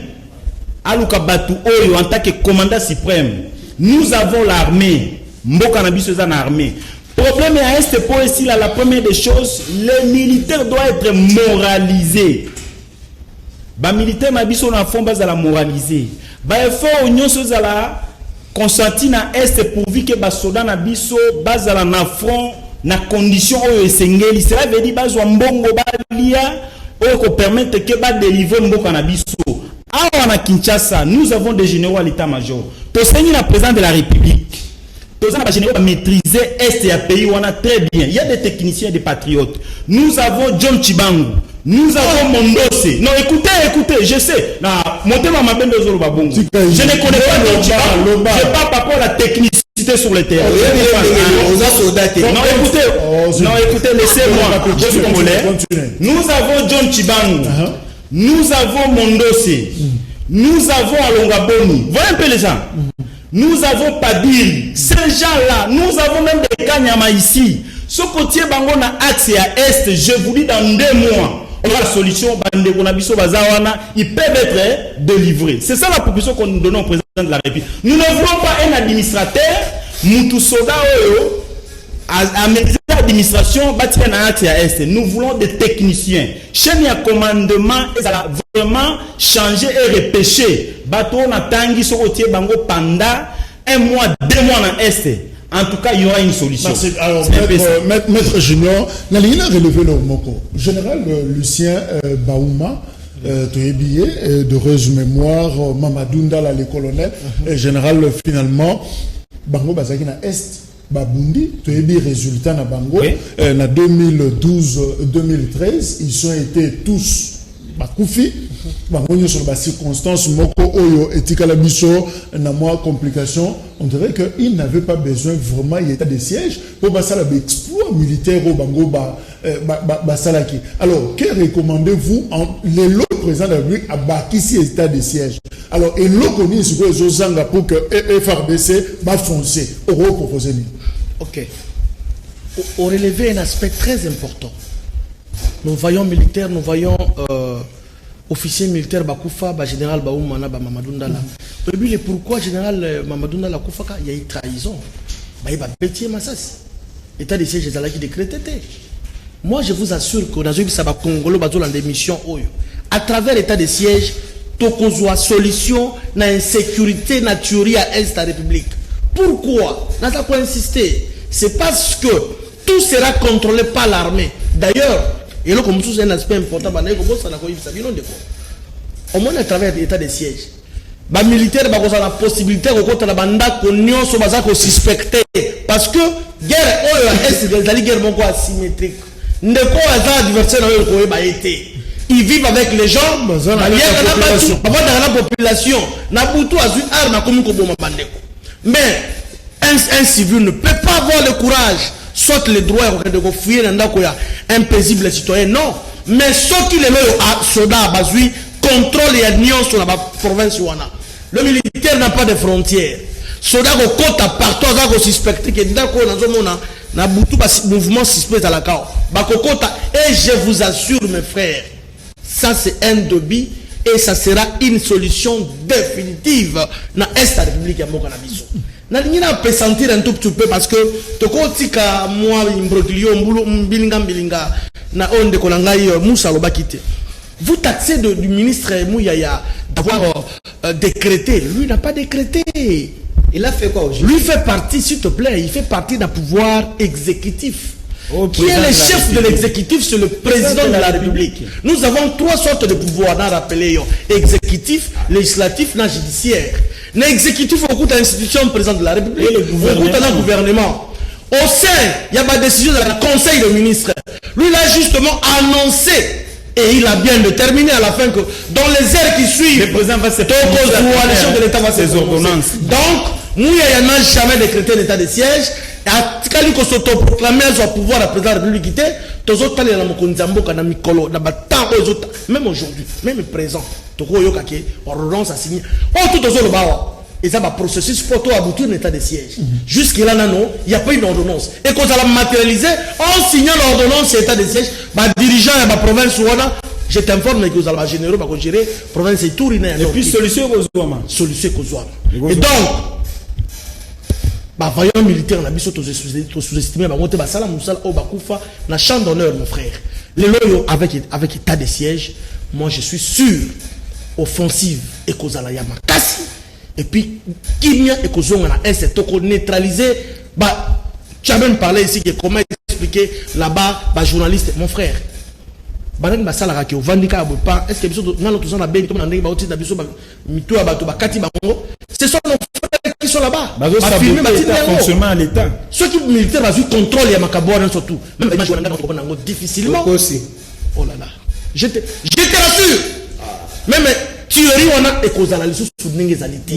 aluka batu oyo en tant que commandant suprême. Nous avons l'armée mboka na biso za na armée. Problème à este pour ici là, la première des choses, les militaires doivent être moralisés. Ba militaire na biso na fond bas la moraliser. Ba effort nyonso za la consenti na est pourvu que basoda na biso bazala na front na condition oyo esengeli. Cela veut dire bazwa mbongo balia oyo ko permettre que ba délivrer mboka na biso. Awa na Kinshasa, nous avons des généraux à l'état-major. Tosengi na président de la République. Tosengi na généraux à maîtriser est ya pays on a très bien. Il y a des techniciens, des patriotes. Nous avons John Chibangu. Nous avons Mondose. Non, écoutez, je sais. Je ne connais pas John Chibangu. Je ne parle pas pour la technicité sur le terrain. Non, écoutez, laissez-moi. Je suis congolais. Nous avons John Chibangu. Nous avons Mondose. Nous avons Alongaboni. Voyez un peu les gens. Nous avons Padiri. Ces gens-là, nous avons même des Kanyama ici. Ce côté bango na axe à est, je vous dis dans 2 mois. On a la solution, ils peuvent être délivrés. C'est ça la proposition qu'on nous donne au président de la République. Nous ne voulons pas un administrateur, Moutou Soda à maîtriser l'administration, nous voulons des techniciens. Chaîne à commandement, ça va vraiment changer et repêcher. Bateau na tangi sokotie bango pendant 1 mois, 2 mois dans est. En tout cas, il y aura une solution. Merci. Alors, maître Junior, la ligne a relevé le moko. Général Lucien Baouma, de heureuse mémoire, Mamadou Ndala, le colonel, général finalement, bango bazaki na est babundi toyebi résultat na bango Oui. na 2012-2013 ils ont été tous bakufi bango nyonso na circonstances moko oyo etikala biso na moi complication. On dirait que il n'avait pas besoin vraiment d'état de siège pour basala exploit militaire au bango basalaki. Alors que recommandez-vous les lots président de la République à bakisi état de siège? Alors et l'eau connu ce que les zanga pour que FRDC va foncer au proposer. Ok. On relevait un aspect très important. Nous voyons militaires, nous voyons officiers militaires Bakoufa, général Baoumana, Mamadou Ndala. Au début, pourquoi général Mamadou Ndala Koufa, il y a eu trahison. Il y a pétier Massas. État de siège, qui décrété. Moi, je vous assure que dans une Congolo, dans des missions, à travers l'état de siège, tokozwa solution na insécurité naturelle à l'Est de la République. Pourquoi? Nous avons insisté. C'est parce que tout sera contrôlé par l'armée. D'ailleurs, et là, comme tout c'est un aspect important, au moins à travers l'état de siège, les militaires ont la possibilité de suspecter. Parce que la guerre est une guerre asymétrique. Ils vivent avec les gens, la population. Mais un civil ne peut pas avoir le courage, soit le droit de fuir un paisible citoyen, non. Mais ce qui est soldat contrôle et alliance sur la province. Le militaire n'a pas de frontières. Soldat côte à partout, on suspecte que dans mouvement suspect à la CAO. Et je vous assure, mes frères, ça c'est un débit et ça sera une solution définitive dans l'Est de la République de Mokanabissou. Je peux sentir un tout petit peu parce que vous taxez du ministre Mouyaya d'avoir décrété. Lui n'a pas décrété. Il a fait quoi aujourd'hui? Lui fait partie, s'il te plaît, il fait partie d'un pouvoir exécutif. Qui est le chef de l'exécutif? C'est le président de la République. Nous avons trois sortes de pouvoirs dans rappelé exécutif, législatif, et judiciaire. L'exécutif au cours de l'institution président de la République, au cours d'un gouvernement. Au sein, il y a ma décision de la Conseil des ministres. Lui, il a justement annoncé, et il a bien déterminé à la fin que dans les heures qui suivent, le président va se le chef de l'État va se ordonnances. Donc, Mouya n'a jamais décrété l'état de siège. Quand il s'autoproclame son pouvoir à président de la République, même aujourd'hui, même présent, ordonnance à signer. Et ça va processus pour aboutir un état de siège. Jusque-là, il n'y a pas une ordonnance. Et quand ça l'a matérialisé, en signant l'ordonnance et l'état de siège, les dirigeants de la province, je t'informe que vous allez généraux, vous allez gérer la province et tout. Et puis, solution Solution. Et donc, voyons militaire, on a mis sous-estimé, na champ d'honneur, mon frère. Les loyaux avec état de siège, moi je suis sûr, offensive et kozala yamakasi. Et puis, Kimia et Kozonga na est neutralisé. Tu as même parlé ici de comment expliquer là-bas, journaliste, mon frère. Est-ce que ce sont nos frères qui sont là-bas? Fonctionnement à l'État. Ceux qui militaires contrôlent les macabres surtout. Même difficilement. Oh là là. Je te rassure. Même tuerie, on a écosé la sous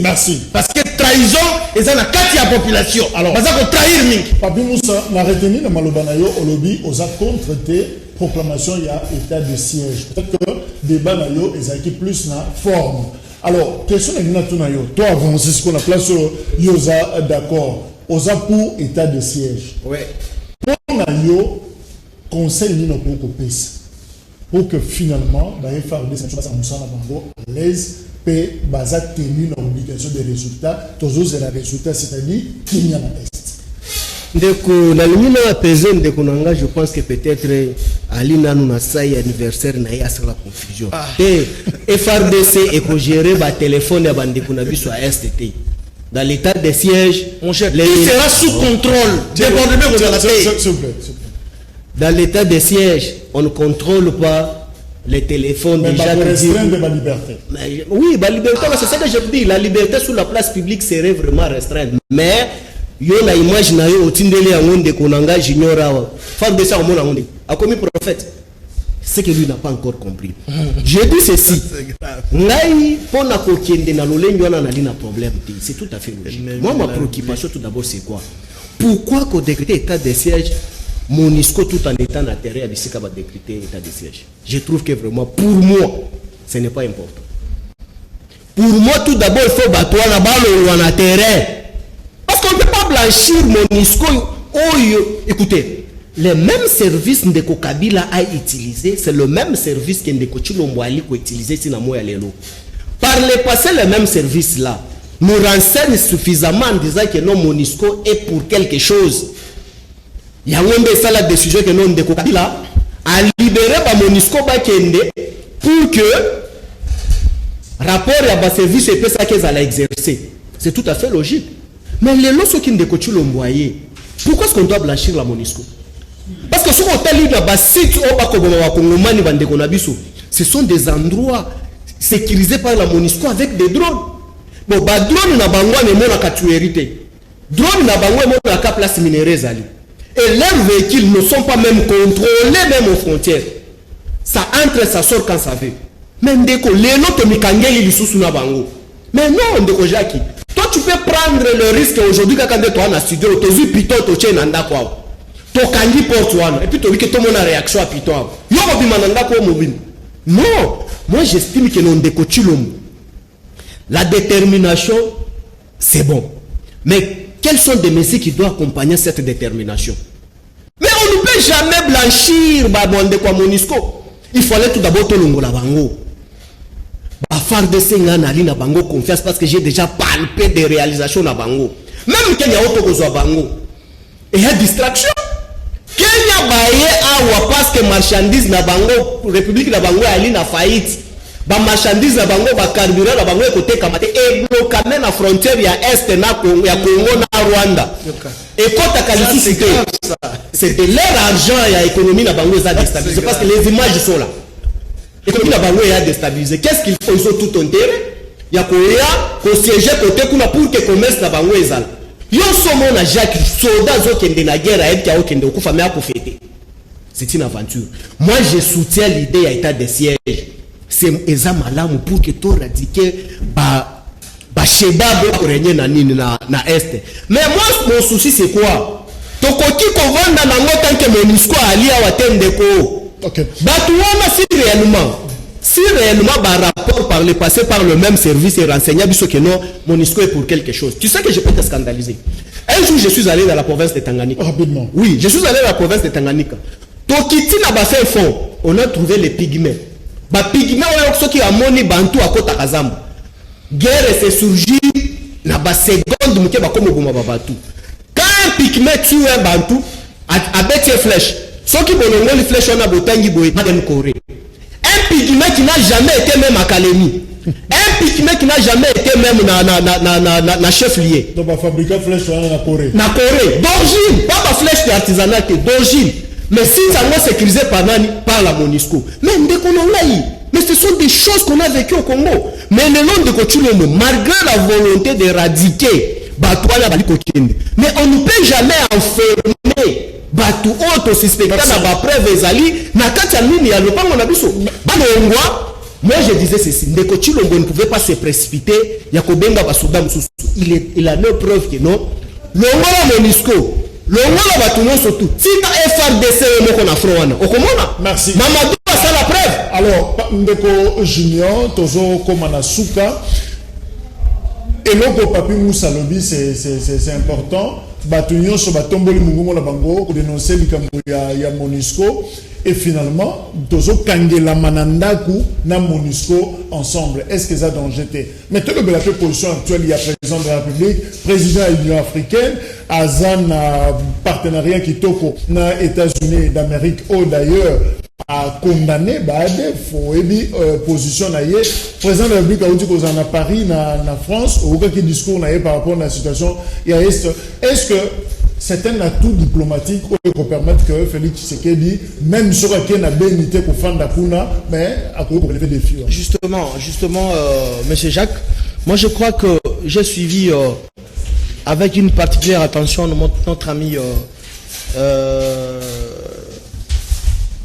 merci. Parce que trahison, et ça n'a qu'à la population. Alors, parce que trahir, Papi Moussa, la retenue de Malobanayo, au lobby, aux a contre-traité, proclamation, il y a état de siège. Peut-être que débat nayo, ils plus la forme. Alors, question est Natunayo. Toi, avant, c'est ce qu'on a place sur Yosa, d'accord. Osa pour état de siège. Oui. Pour Nayo, conseil ni no pour que finalement, dans les FARD, ça soit à l'aise, et baza tenu l'obligation des résultats, toujours c'est la résultat, c'est-à-dire qu'il y a la test. Donc, la ligne à peser de Konanga, je pense que peut-être Alina Nounasaï anniversaire n'a pas la confusion. Et FRDC est pour gérer le téléphone de Bandekunabi sur STT. Dans l'état de siège, il sera sous contrôle. Dans l'état de siège, on ne contrôle pas les téléphones déjà. Restreindre ma liberté. Oui, la liberté, c'est ça que je dis. La liberté sur la place publique serait vraiment restreinte. Mais yo na image na yo otindele ya ngonde konanga junior awa FARDC a mona ngonde a commis prophète. C'est que lui n'a pas encore compris. Je dis ceci. Ngai pona kokende na lolengo wana na lina problème. C'est tout à fait logique. Moi ma préoccupation tout d'abord c'est quoi? Pourquoi qu'on décrète état de siège MONUSCO tout en étant à terre à décider va décréter état de siège? Je trouve que vraiment pour moi ce n'est pas important. Pour moi tout d'abord il faut battre la balle en terrain. Parce qu'on ne peut pas blanchir MONUSCO. Écoutez, le même service que Ndeko Kabila a utilisé, c'est le même service que Ndeko Tshilombo a utilisé si Namoya Lelo. Par le passé, le même service là nous renseigne suffisamment en disant que non MONUSCO est pour quelque chose. Il y a une décision que non Ndeko Kabila a libéré MONUSCO pour que rapport à bas service et ça qu'ils allaient exercer. C'est tout à fait logique. Mais les lois qui Ndeko Tshilombo pourquoi est-ce qu'on doit blanchir la MONUSCO? Parce que ce qu'on a lu dans le site, ce sont des endroits sécurisés par la MONUSCO avec des drones. Bon, bah, drone n'a pas de tuérité. Drone n'a pas de place minérale. Et leurs véhicules ne sont pas même contrôlés, même aux frontières. Ça entre, ça sort quand ça veut. Mais Ndeko, les notes Mikangeli, ils sont na bango. Mais non, Ndeko Jackie. Toi, tu peux prendre le risque aujourd'hui quand tu es en studio, tu as vu Python, tu es en d'accord. Tokangi porte one et puis tu dis que tout le monde a réaction à Python. Yo mananda ko mobile. Non, moi j'estime que non Ndeko Tshilombo. La détermination c'est bon. Mais quelles sont les mesures qui doivent accompagner cette détermination? Mais on ne peut jamais blanchir babonde kwa MONUSCO. Il fallait tout d'abord tolongo la bango. Ba FARDC ngana ali na bango confiance parce que j'ai déjà palpé des réalisations na bango. Même Kenya otokozwa bango. Et il y a distraction. Kenya baye awa parce que marchandise na bango république na bango ali na faillite ba marchandise na bango ba carburant na bango côté kamate et bloqué na frontière ya est na Congo ya Congo na Rwanda et quand ta qualité c'est de leur argent ya économie na bango ça déstabilisé parce que les images sont là économie na bango ya déstabilisé qu'est-ce qu'il faut ils ont tout enterré ya koya ko siéger côté kuna pour que commerce na bango ezala. Yo somo na Jacques soldat zo kende na guerre a été okende okufa mais akofete. C'est une aventure. Moi je soutiens l'idée à état de siège. C'est ezamalamu pour que to radiquer ba sheba bo régner na nini na est. Mais moi mon souci c'est quoi? Tokoki ko vanda na ngota que MONUSCO ali a watende ko. OK. Batuona si réellement par rapport par le passé par le même service et renseignable que non MONUSCO est pour quelque chose. Tu sais que je peux te scandaliser. Un jour je suis allé dans la province de Tanganyika. Rapidement. Oui, je suis allé dans la province de Tanganyika. Tokiti na bassin fond, on a trouvé les pygmées. Ba pygmées on a qui a moni bantu à Kota Kazamba. Guerre s'est surgie na ba seconde muke ba comme boma babatu. Quand un pygmée tue un bantu a bête flèche. Ceux qui bolongo les flèches on a botangi boy madame Corée. Un pygmée qui n'a jamais été même à Kalemi. Un pygmée qui n'a jamais été même na chef lié. Donc, on fabrique flèche en Corée. Na Corée. D'origine. Pas ma flèche artisanale, d'origine. Mais si ça n'est sécurisé par la MONUSCO. Mais ce sont des choses qu'on a vécues au Congo. Mais le nom de Tshilombo, malgré la volonté d'éradiquer Batouana Balikokende, mais on ne peut jamais enfermer Batou auto suspecté na ba preuve ezali na kati ya nini ya lopango na biso. Banongwa. Moi je disais ceci, Ndeko Tshilombo ne pouvait pas se précipiter, Yakobenga Basuda Msusu. Il a nos preuves que non. Longola MONUSCO, longola Batunon surtout. Si ta FARDC moko na frowana, okomona. Merci. Mamadou a ça la preuve. Alors, Ndeko Junior, Tozo Komana Souka, et l'autre papi Moussa Lobi, c'est important. Batunyon sur Batomboli Mungongo la Bango, pour dénoncer ya MONUSCO. Et finalement, Tozo Kangela Manandaku na MONUSCO ensemble. Est-ce que ça a danger? Mais tout le la position actuelle, il y a président de la République, président de l'Union africaine, Azan partenariat qui toko na États-Unis d'Amérique, ou d'ailleurs, a condamné faut position na ye président de la République a dit qu'on en a Paris na France ou aucun discours na par rapport à la situation est-ce que c'est un atout diplomatique pour permettre que Félix Tshisekedi même sur laquelle a bénité pour faire d'Akuna mais à quoi pour lever des défis. Justement monsieur Jacques, moi je crois que j'ai suivi avec une particulière attention de notre ami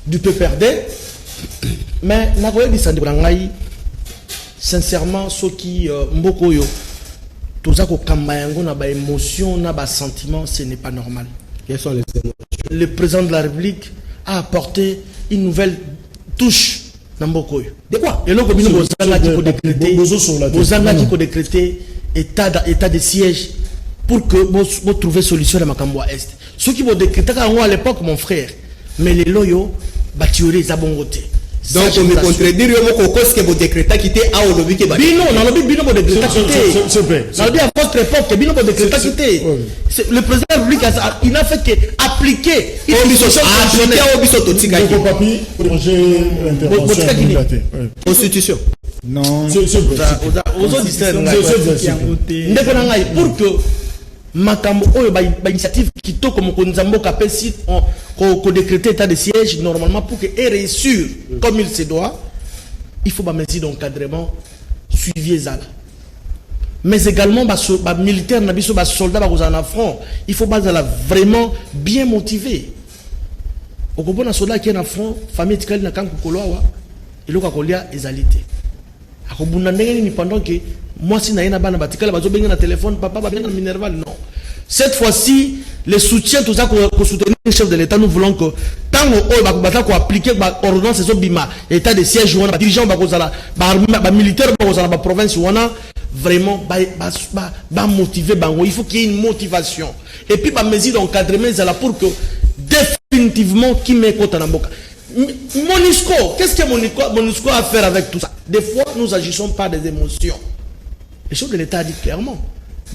du PPRD. Mais Nagoye dit ça de Brangaï, sincèrement, ceux qui Mbokoyo, tout ça, na émotion, na sentiment, ce n'est pas normal. Quelles sont les émotions? Le président de la République a apporté une nouvelle touche dans Mbokoyo. De quoi? Et là, comme nous avons décrété état de siège pour que vous trouviez solution dans Makamboa Est. Ceux qui vont décréter à l'époque, mon frère, mais les loyaux, bâtirez à bon côté. Donc, on me contredire, ce que vous décrétez qui était à Olobi qui est Bino, dans le Bino, vous décrétez qui dans le à votre époque, Bino, vous décrétez qui était. Le président de la République, il n'a fait qu'appliquer une Constitution. Non. Pour que Makambo initiative qui toque comme Konzambo si on décréter état de siège normalement pour que ait réussir comme il se doit, il faut mettre d'encadrement suivi ça. Mais également militaire soldats en front, il faut vraiment bien motivé. Au Congo un soldat qui est en front, famille tikali na kanku koloa et le kakolia ezalité. Akobunda ndenge ni pendant que moi si na bana batikala bazo benga na téléphone papa ba benga na Minerval non. Cette fois-ci le soutien tout ça pour soutenir le chef de l'État, nous voulons que tant qu'on appliquer l'ordonnance de Bima, l'état de siège, les dirigeants, les militaires, la province, vraiment motiver, il faut qu'il y ait une motivation. Et puis, les mesures d'encadrement, pour que définitivement, qui met contre la boca. Monusco, qu'est-ce que Monusco a à faire avec tout ça? Des fois, nous agissons par des émotions. Le chef de l'État a dit clairement.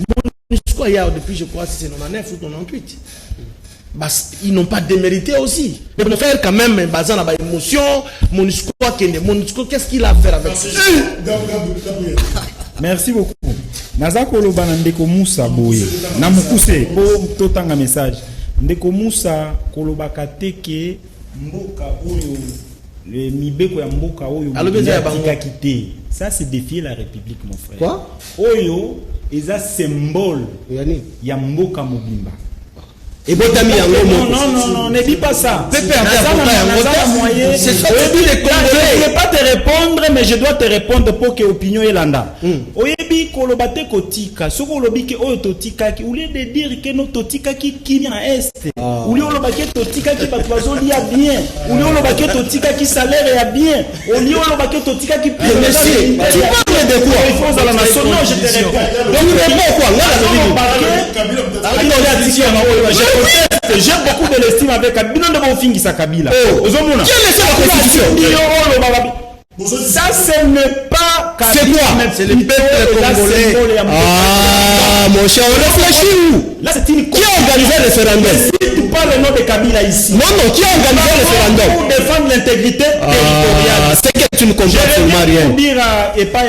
Monusco, depuis, je crois, c'est 99 ou 98. Ils n'ont pas démérité aussi. Mais on faire quand même un bazar à émotion. Monusco, qu'est-ce qu'il a à faire avec ça? Merci beaucoup. Nazako Loba Ndeko Moussa Boye. Namukuse, pour totanga message. Ndeko Moussa Koloba Kateke Mboka Oyo. Le Mibeko ya Mboka Oyo. Ça, c'est défier la République, mon frère. Quoi? Oyo, c'est un symbole. Ya Mboka Mobimba. Et Botami non, ne dis pas ça. C'est ça je ne peux pas te répondre, mais je dois te répondre pour que l'opinion est landa. Oyebi kolobate kotika, ce kolobi ke oyo totika ki, au lieu de dire que nos totika qui kini na est, au lieu de totika qui batwazo lia bien, au lieu de totika qui salaire ya bien, au lieu de totika qui tu parles de quoi? Il faut à la nation. Non, je te réponds. Donc tu réponds quoi? J'ai beaucoup de l'estime avec Kabila de Bonfingi Sakabila. Qui a laissé la Constitution? Ça, ce n'est pas Kabila. C'est quoi? C'est le peuple congolais. Ah, mon cher, on réfléchit où? Là, c'est une. Qui a organisé le référendum? Si tu parles le nom de Kabila ici. Non, qui a organisé le référendum? Pour défendre l'intégrité territoriale. C'est que tu ne comprends absolument rien. Et pas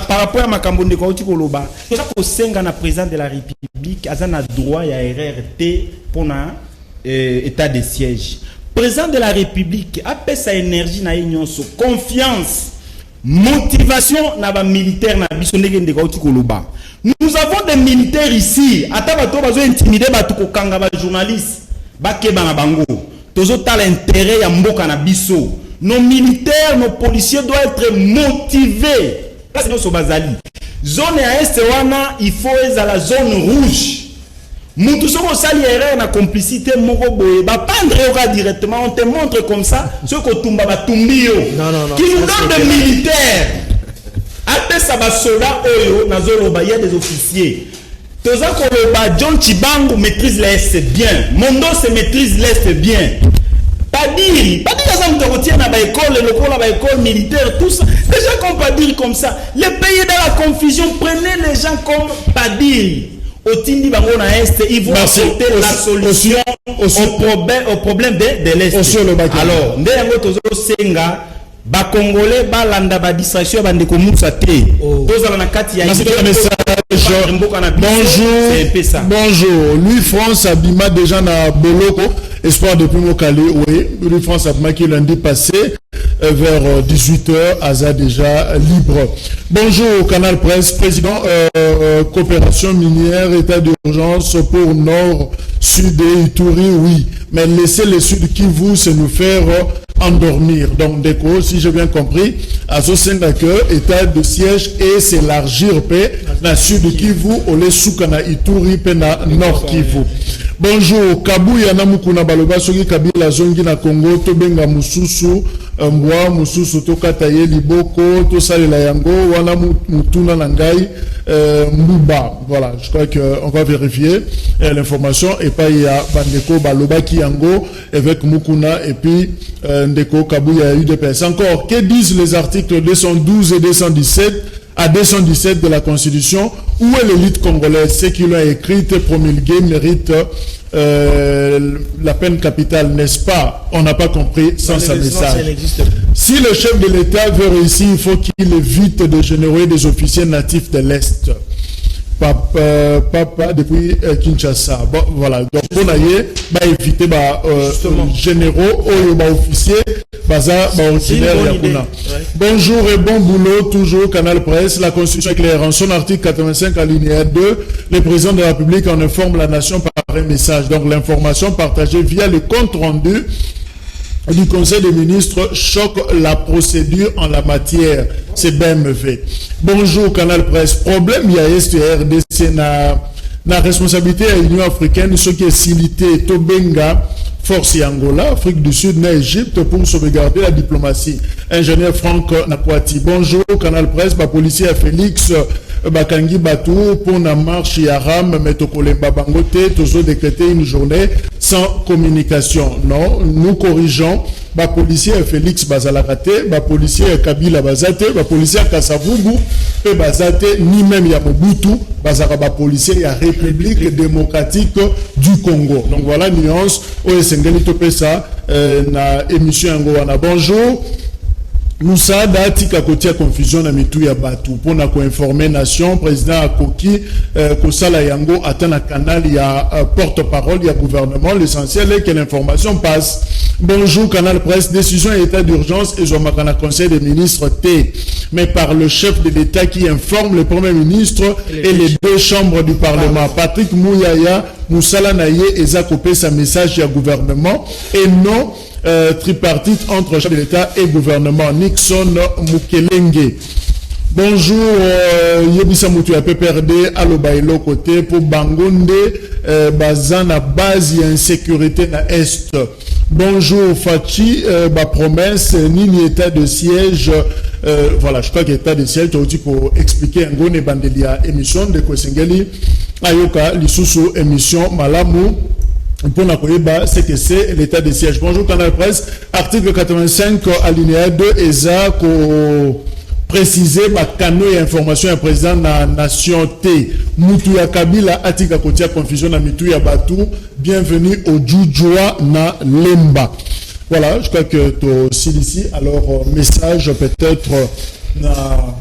par rapport à Makambo de Kouti Koloba. C'est ça qu'on senga na président de la République, azana droit ya RRT pour na état de siège. Président de la République a fait sa énergie na union so confiance, motivation na ba militaire na biso ndenge de Kouti Koloba. Nous avons des militaires ici, ata bato bazo intimider bato ko kanga ba journaliste, ba keba na bango. Tozo ta l'intérêt ya mboka na biso. Nos militaires, nos policiers doivent être motivés. C'est notre bazali. Zone à est wana, il faut être à la zone rouge. Nous tous sommes sali erreur na complicité moko boye. Ba pendre directement, on te montre comme ça ce que tumba ba tumbio. Non. Qui nous donne des militaires. Après ça ba soldat oyo na zone ba il y a des officiers. Toza koloba John Chibangu maîtrise l'est bien. Mondo se maîtrise l'est bien. Pas dire ça me retient à l'école militaire, tout ça. Déjà qu'on pas dire comme ça. Les pays dans la confusion, prenez les gens comme pas dire. Au Tindi Bangona Est, ils vont apporter la solution au problème de l'Est. Alors, Ndeyango Tozo Senga, ba Congolais, ba landa ba distraction, ba ndeko Moussa te. Toza na kati ya Bonjour. Lui France Abima déjà na Boloko. Espoir depuis Mokali, oui. Lui France Abima qui lundi passé. vers 18h, Aza déjà libre. Bonjour, Canal Presse, président, coopération minière, état d'urgence pour Nord, Sud et Ituri, oui. Mais laissez le Sud Kivu se nous faire endormir. Donc, déco, si j'ai bien compris, à ce état de siège et s'élargir na Sud Kivu, au les Soukana Ituri, na Nord Kivu. Bonjour, Kabuya Namukuna Baloba, Sogi Kabila Zongi na Congo, Tobenga Mususu, Mwa Mususu, Tokataye Liboko, Tosalela Yango, Wana Mutuna Nangai, Mbuba. Voilà, je crois qu'on va vérifier l'information. Et pas il y a Bandeko Baloba Kiyango, avec Mukuna, et puis Ndeko Kabuya UDPS. Encore, que disent les articles 212 et 217 à 217 de la Constitution? Où est l'élite congolaise? Ceux qui l'ont écrite, promulguée, méritent la peine capitale, n'est-ce pas? On n'a pas compris sans sa message. Si le chef de l'État veut réussir, il faut qu'il évite de générer des officiers natifs de l'Est. Papa depuis Kinshasa. Bon, voilà. Donc, on a éviter généraux ou officiers, ordinaire. Bonjour et bon boulot, toujours Canal Presse. La Constitution est claire. En son article 85 alinéa 2, le président de la République en informe la nation par un message. Donc, l'information partagée via le compte rendu du Conseil des ministres choque la procédure en la matière. C'est BMV. Bonjour Canal Presse. Problème, il y a STRDC na responsabilité à l'Union africaine, ce qui est silité Tobenga, Force Angola, Afrique du Sud, na Égypte pour sauvegarder la diplomatie. Ingénieur Franck Nakwati. Bonjour Canal Presse. Policier à Félix Bakangi Batou pour la marche Yaram Metokolemba Bangote, toujours décréter une journée sans communication. Non, nous corrigeons. Policier Félix Bazalakate, policier Kabila Bazate, policier Kasavubu, Bazate, ni même Yamobutu, Bazaraba policier ya République démocratique du Congo. Donc voilà nuance. Sengeli Topesa na émission Angoana. Bonjour. Moussa Dati Kakotia confusion na mitu ya batu pour na informer nation président Akoki Kosala Yango atteint canal ya porte-parole ya gouvernement. L'essentiel est que l'information passe. Bonjour Canal Presse, décision et état d'urgence et Zomakana Conseil des ministres T, mais par le chef de l'État qui informe le Premier ministre et les deux chambres du Parlement. Patrick Mouyaya Moussala Naye et Zakopé sa message ya gouvernement et non tripartite entre chef de l'État et gouvernement. Nixon Mukelenge. Bonjour, Yebisa Moutou à PPRD, Alobaïlo côté pour Bangonde, Bazana base et insécurité na Est. Bonjour, Fachi, promesse, ni état de siège. Voilà, je crois qu'état de siège, tu pour expliquer un gros bandelia émission de Kosengeli, Ayoka, Lisusu, émission Malamu. Pour la c'est que c'est l'état de siège. Bonjour Canal Presse, article 85 alinéa 2 ESA préciser canaux et information à président de la nation T. Moutou Kabila Atika Kotia confusion na Mitou ya Batou. Bienvenue au Djoudjoua na Lemba. Voilà, je crois que tu aussi ici. Alors message peut-être na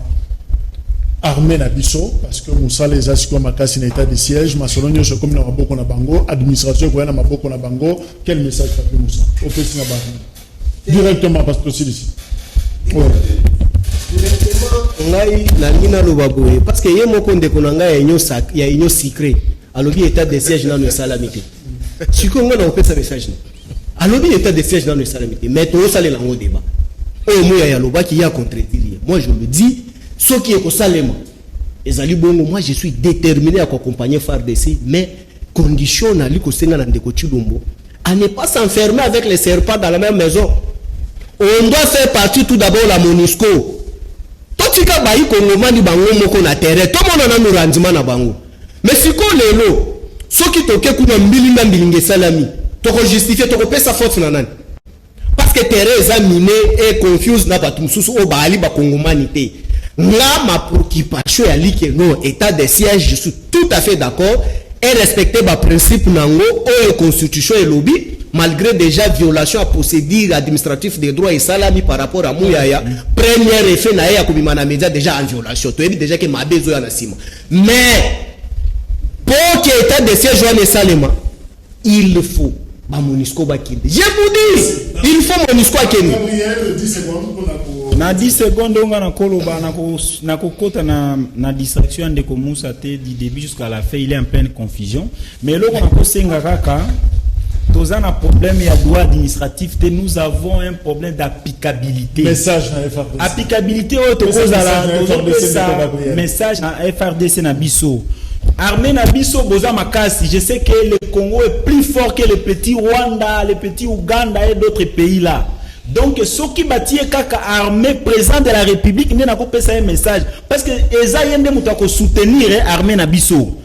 armée na biso parce que Moussa les asiko makasi na état de siège masolonyo so comme na maboko na bango administration ko na maboko na bango. Quel message fait Moussa au petit na bango directement parce que c'est ici. Ouais. Ngai na ngina lobaboye parce que ye moko ndeko na ngai ya inyo secret alobi état de siège na no salamité siko ngona opesa message na alobi état de siège na no salamité mais to salela ngo débat o moya ya loba qui y a contredire. Moi je le dis ce qui est au Salema, moi je suis déterminé à accompagner FARDC, mais condition à ne pas s'enfermer avec les serpents dans la même maison. On doit faire partie tout d'abord la MONUSCO. Tout ce qui est Congomani bango moko na terre, tout le monde a nous rendement na bango. Mais si qu'on les lo, ceux qui toquent kuna mbilinga mbilinge salami, to justifier to pesa sa faute nanan. Parce que terre examiné et confuse na batum susu o baali ba Congomani te. Là, ma préoccupation est que non, état de siège, je suis tout à fait d'accord et respecter ma principe nango ou la constitution et lobby, malgré déjà violation à procédure administrative des droits et salami par rapport à Mouyaya. Premier effet, naïa kubimana média déjà en violation. Tu as dit déjà que ma besoin en asima. Mais pour que l'état de siège soit salema, il faut ba MONUSCO ba kinde. Je vous dis, il faut MONUSCO à kinde. Gabriel, 10 secondes pour la Na 10 secondes on a koloba na kokota na distraction de Moussa du début jusqu'à la fin, il est en pleine confusion. Mais là on a posé ngaka tous un problème il y a droit administratif, nous avons un problème d'applicabilité. Message à FRDC. Applicabilité au cause à la message à FRDC na biso. Armée na biso boza makasi, je sais que le Congo est plus fort que les petits Rwanda, les petits Ouganda et d'autres pays là. Donc ceux qui bâtissent kaka armée président de la République n'est n'a pas passé un message parce que eza yende mutako soutenir armée na biso.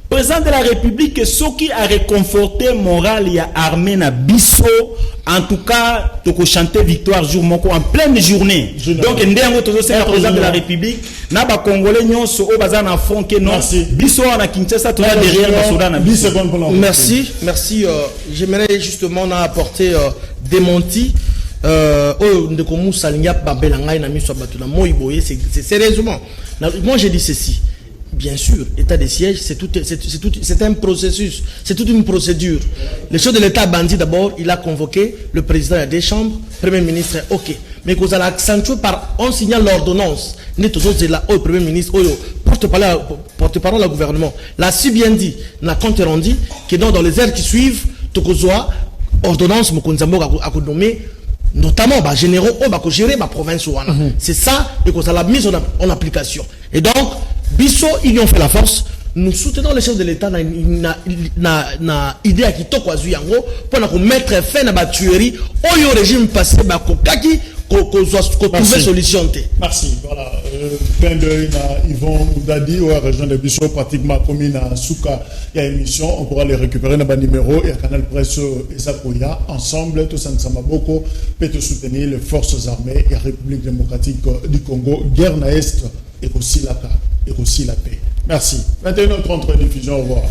Président de la République, ceux qui a réconforté moral y a armée na biso, en tout cas, toko chanter victoire jour moko en pleine journée. Donc ndengo tozo c'est le président de la République, na ba congolais nyonso o bazana na front que non. Biso na Kinshasa toza derrière basoda na biso. Merci. J'aimerais justement apporter démenti. Ndeko Moussa Linga Babelanga na miso batu na moiboye, c'est sérieusement. Moi je dis ceci. Bien sûr, état de siège, c'est un processus, c'est toute une procédure. Le chef de l'État bandit d'abord, il a convoqué le président à des chambres, premier ministre, ok. Mais qu'on a accentué par, on signale l'ordonnance. Nous tous là, au premier ministre, porte-parole du gouvernement, l'a si bien dit, n'a compte rendu, que dans les heures qui suivent, Tokozoa, ordonnance, Mokonzambo a nommé, notamment bah, généraux, bah, gérer ma province. C'est ça, et qu'on a la mise en application. Et donc, Bisso, ils ont fait la force. Nous soutenons les chefs de l'État na idée à qui toko yango pour mettre fin à la tuerie au régime passé ba kokaki ko trouver solution. Merci. Voilà. Fin de Yvon Oudadi ou la région de Bisso pratiquement commune à Souka. Il y a émission, on pourra les récupérer dans le numéro et à Canal Presse et Zakoya ensemble tous ensemble beaucoup peut soutenir les forces armées et la République démocratique du Congo guerre na est et aussi la paix. Merci. Maintenant, notre diffusion. Au revoir.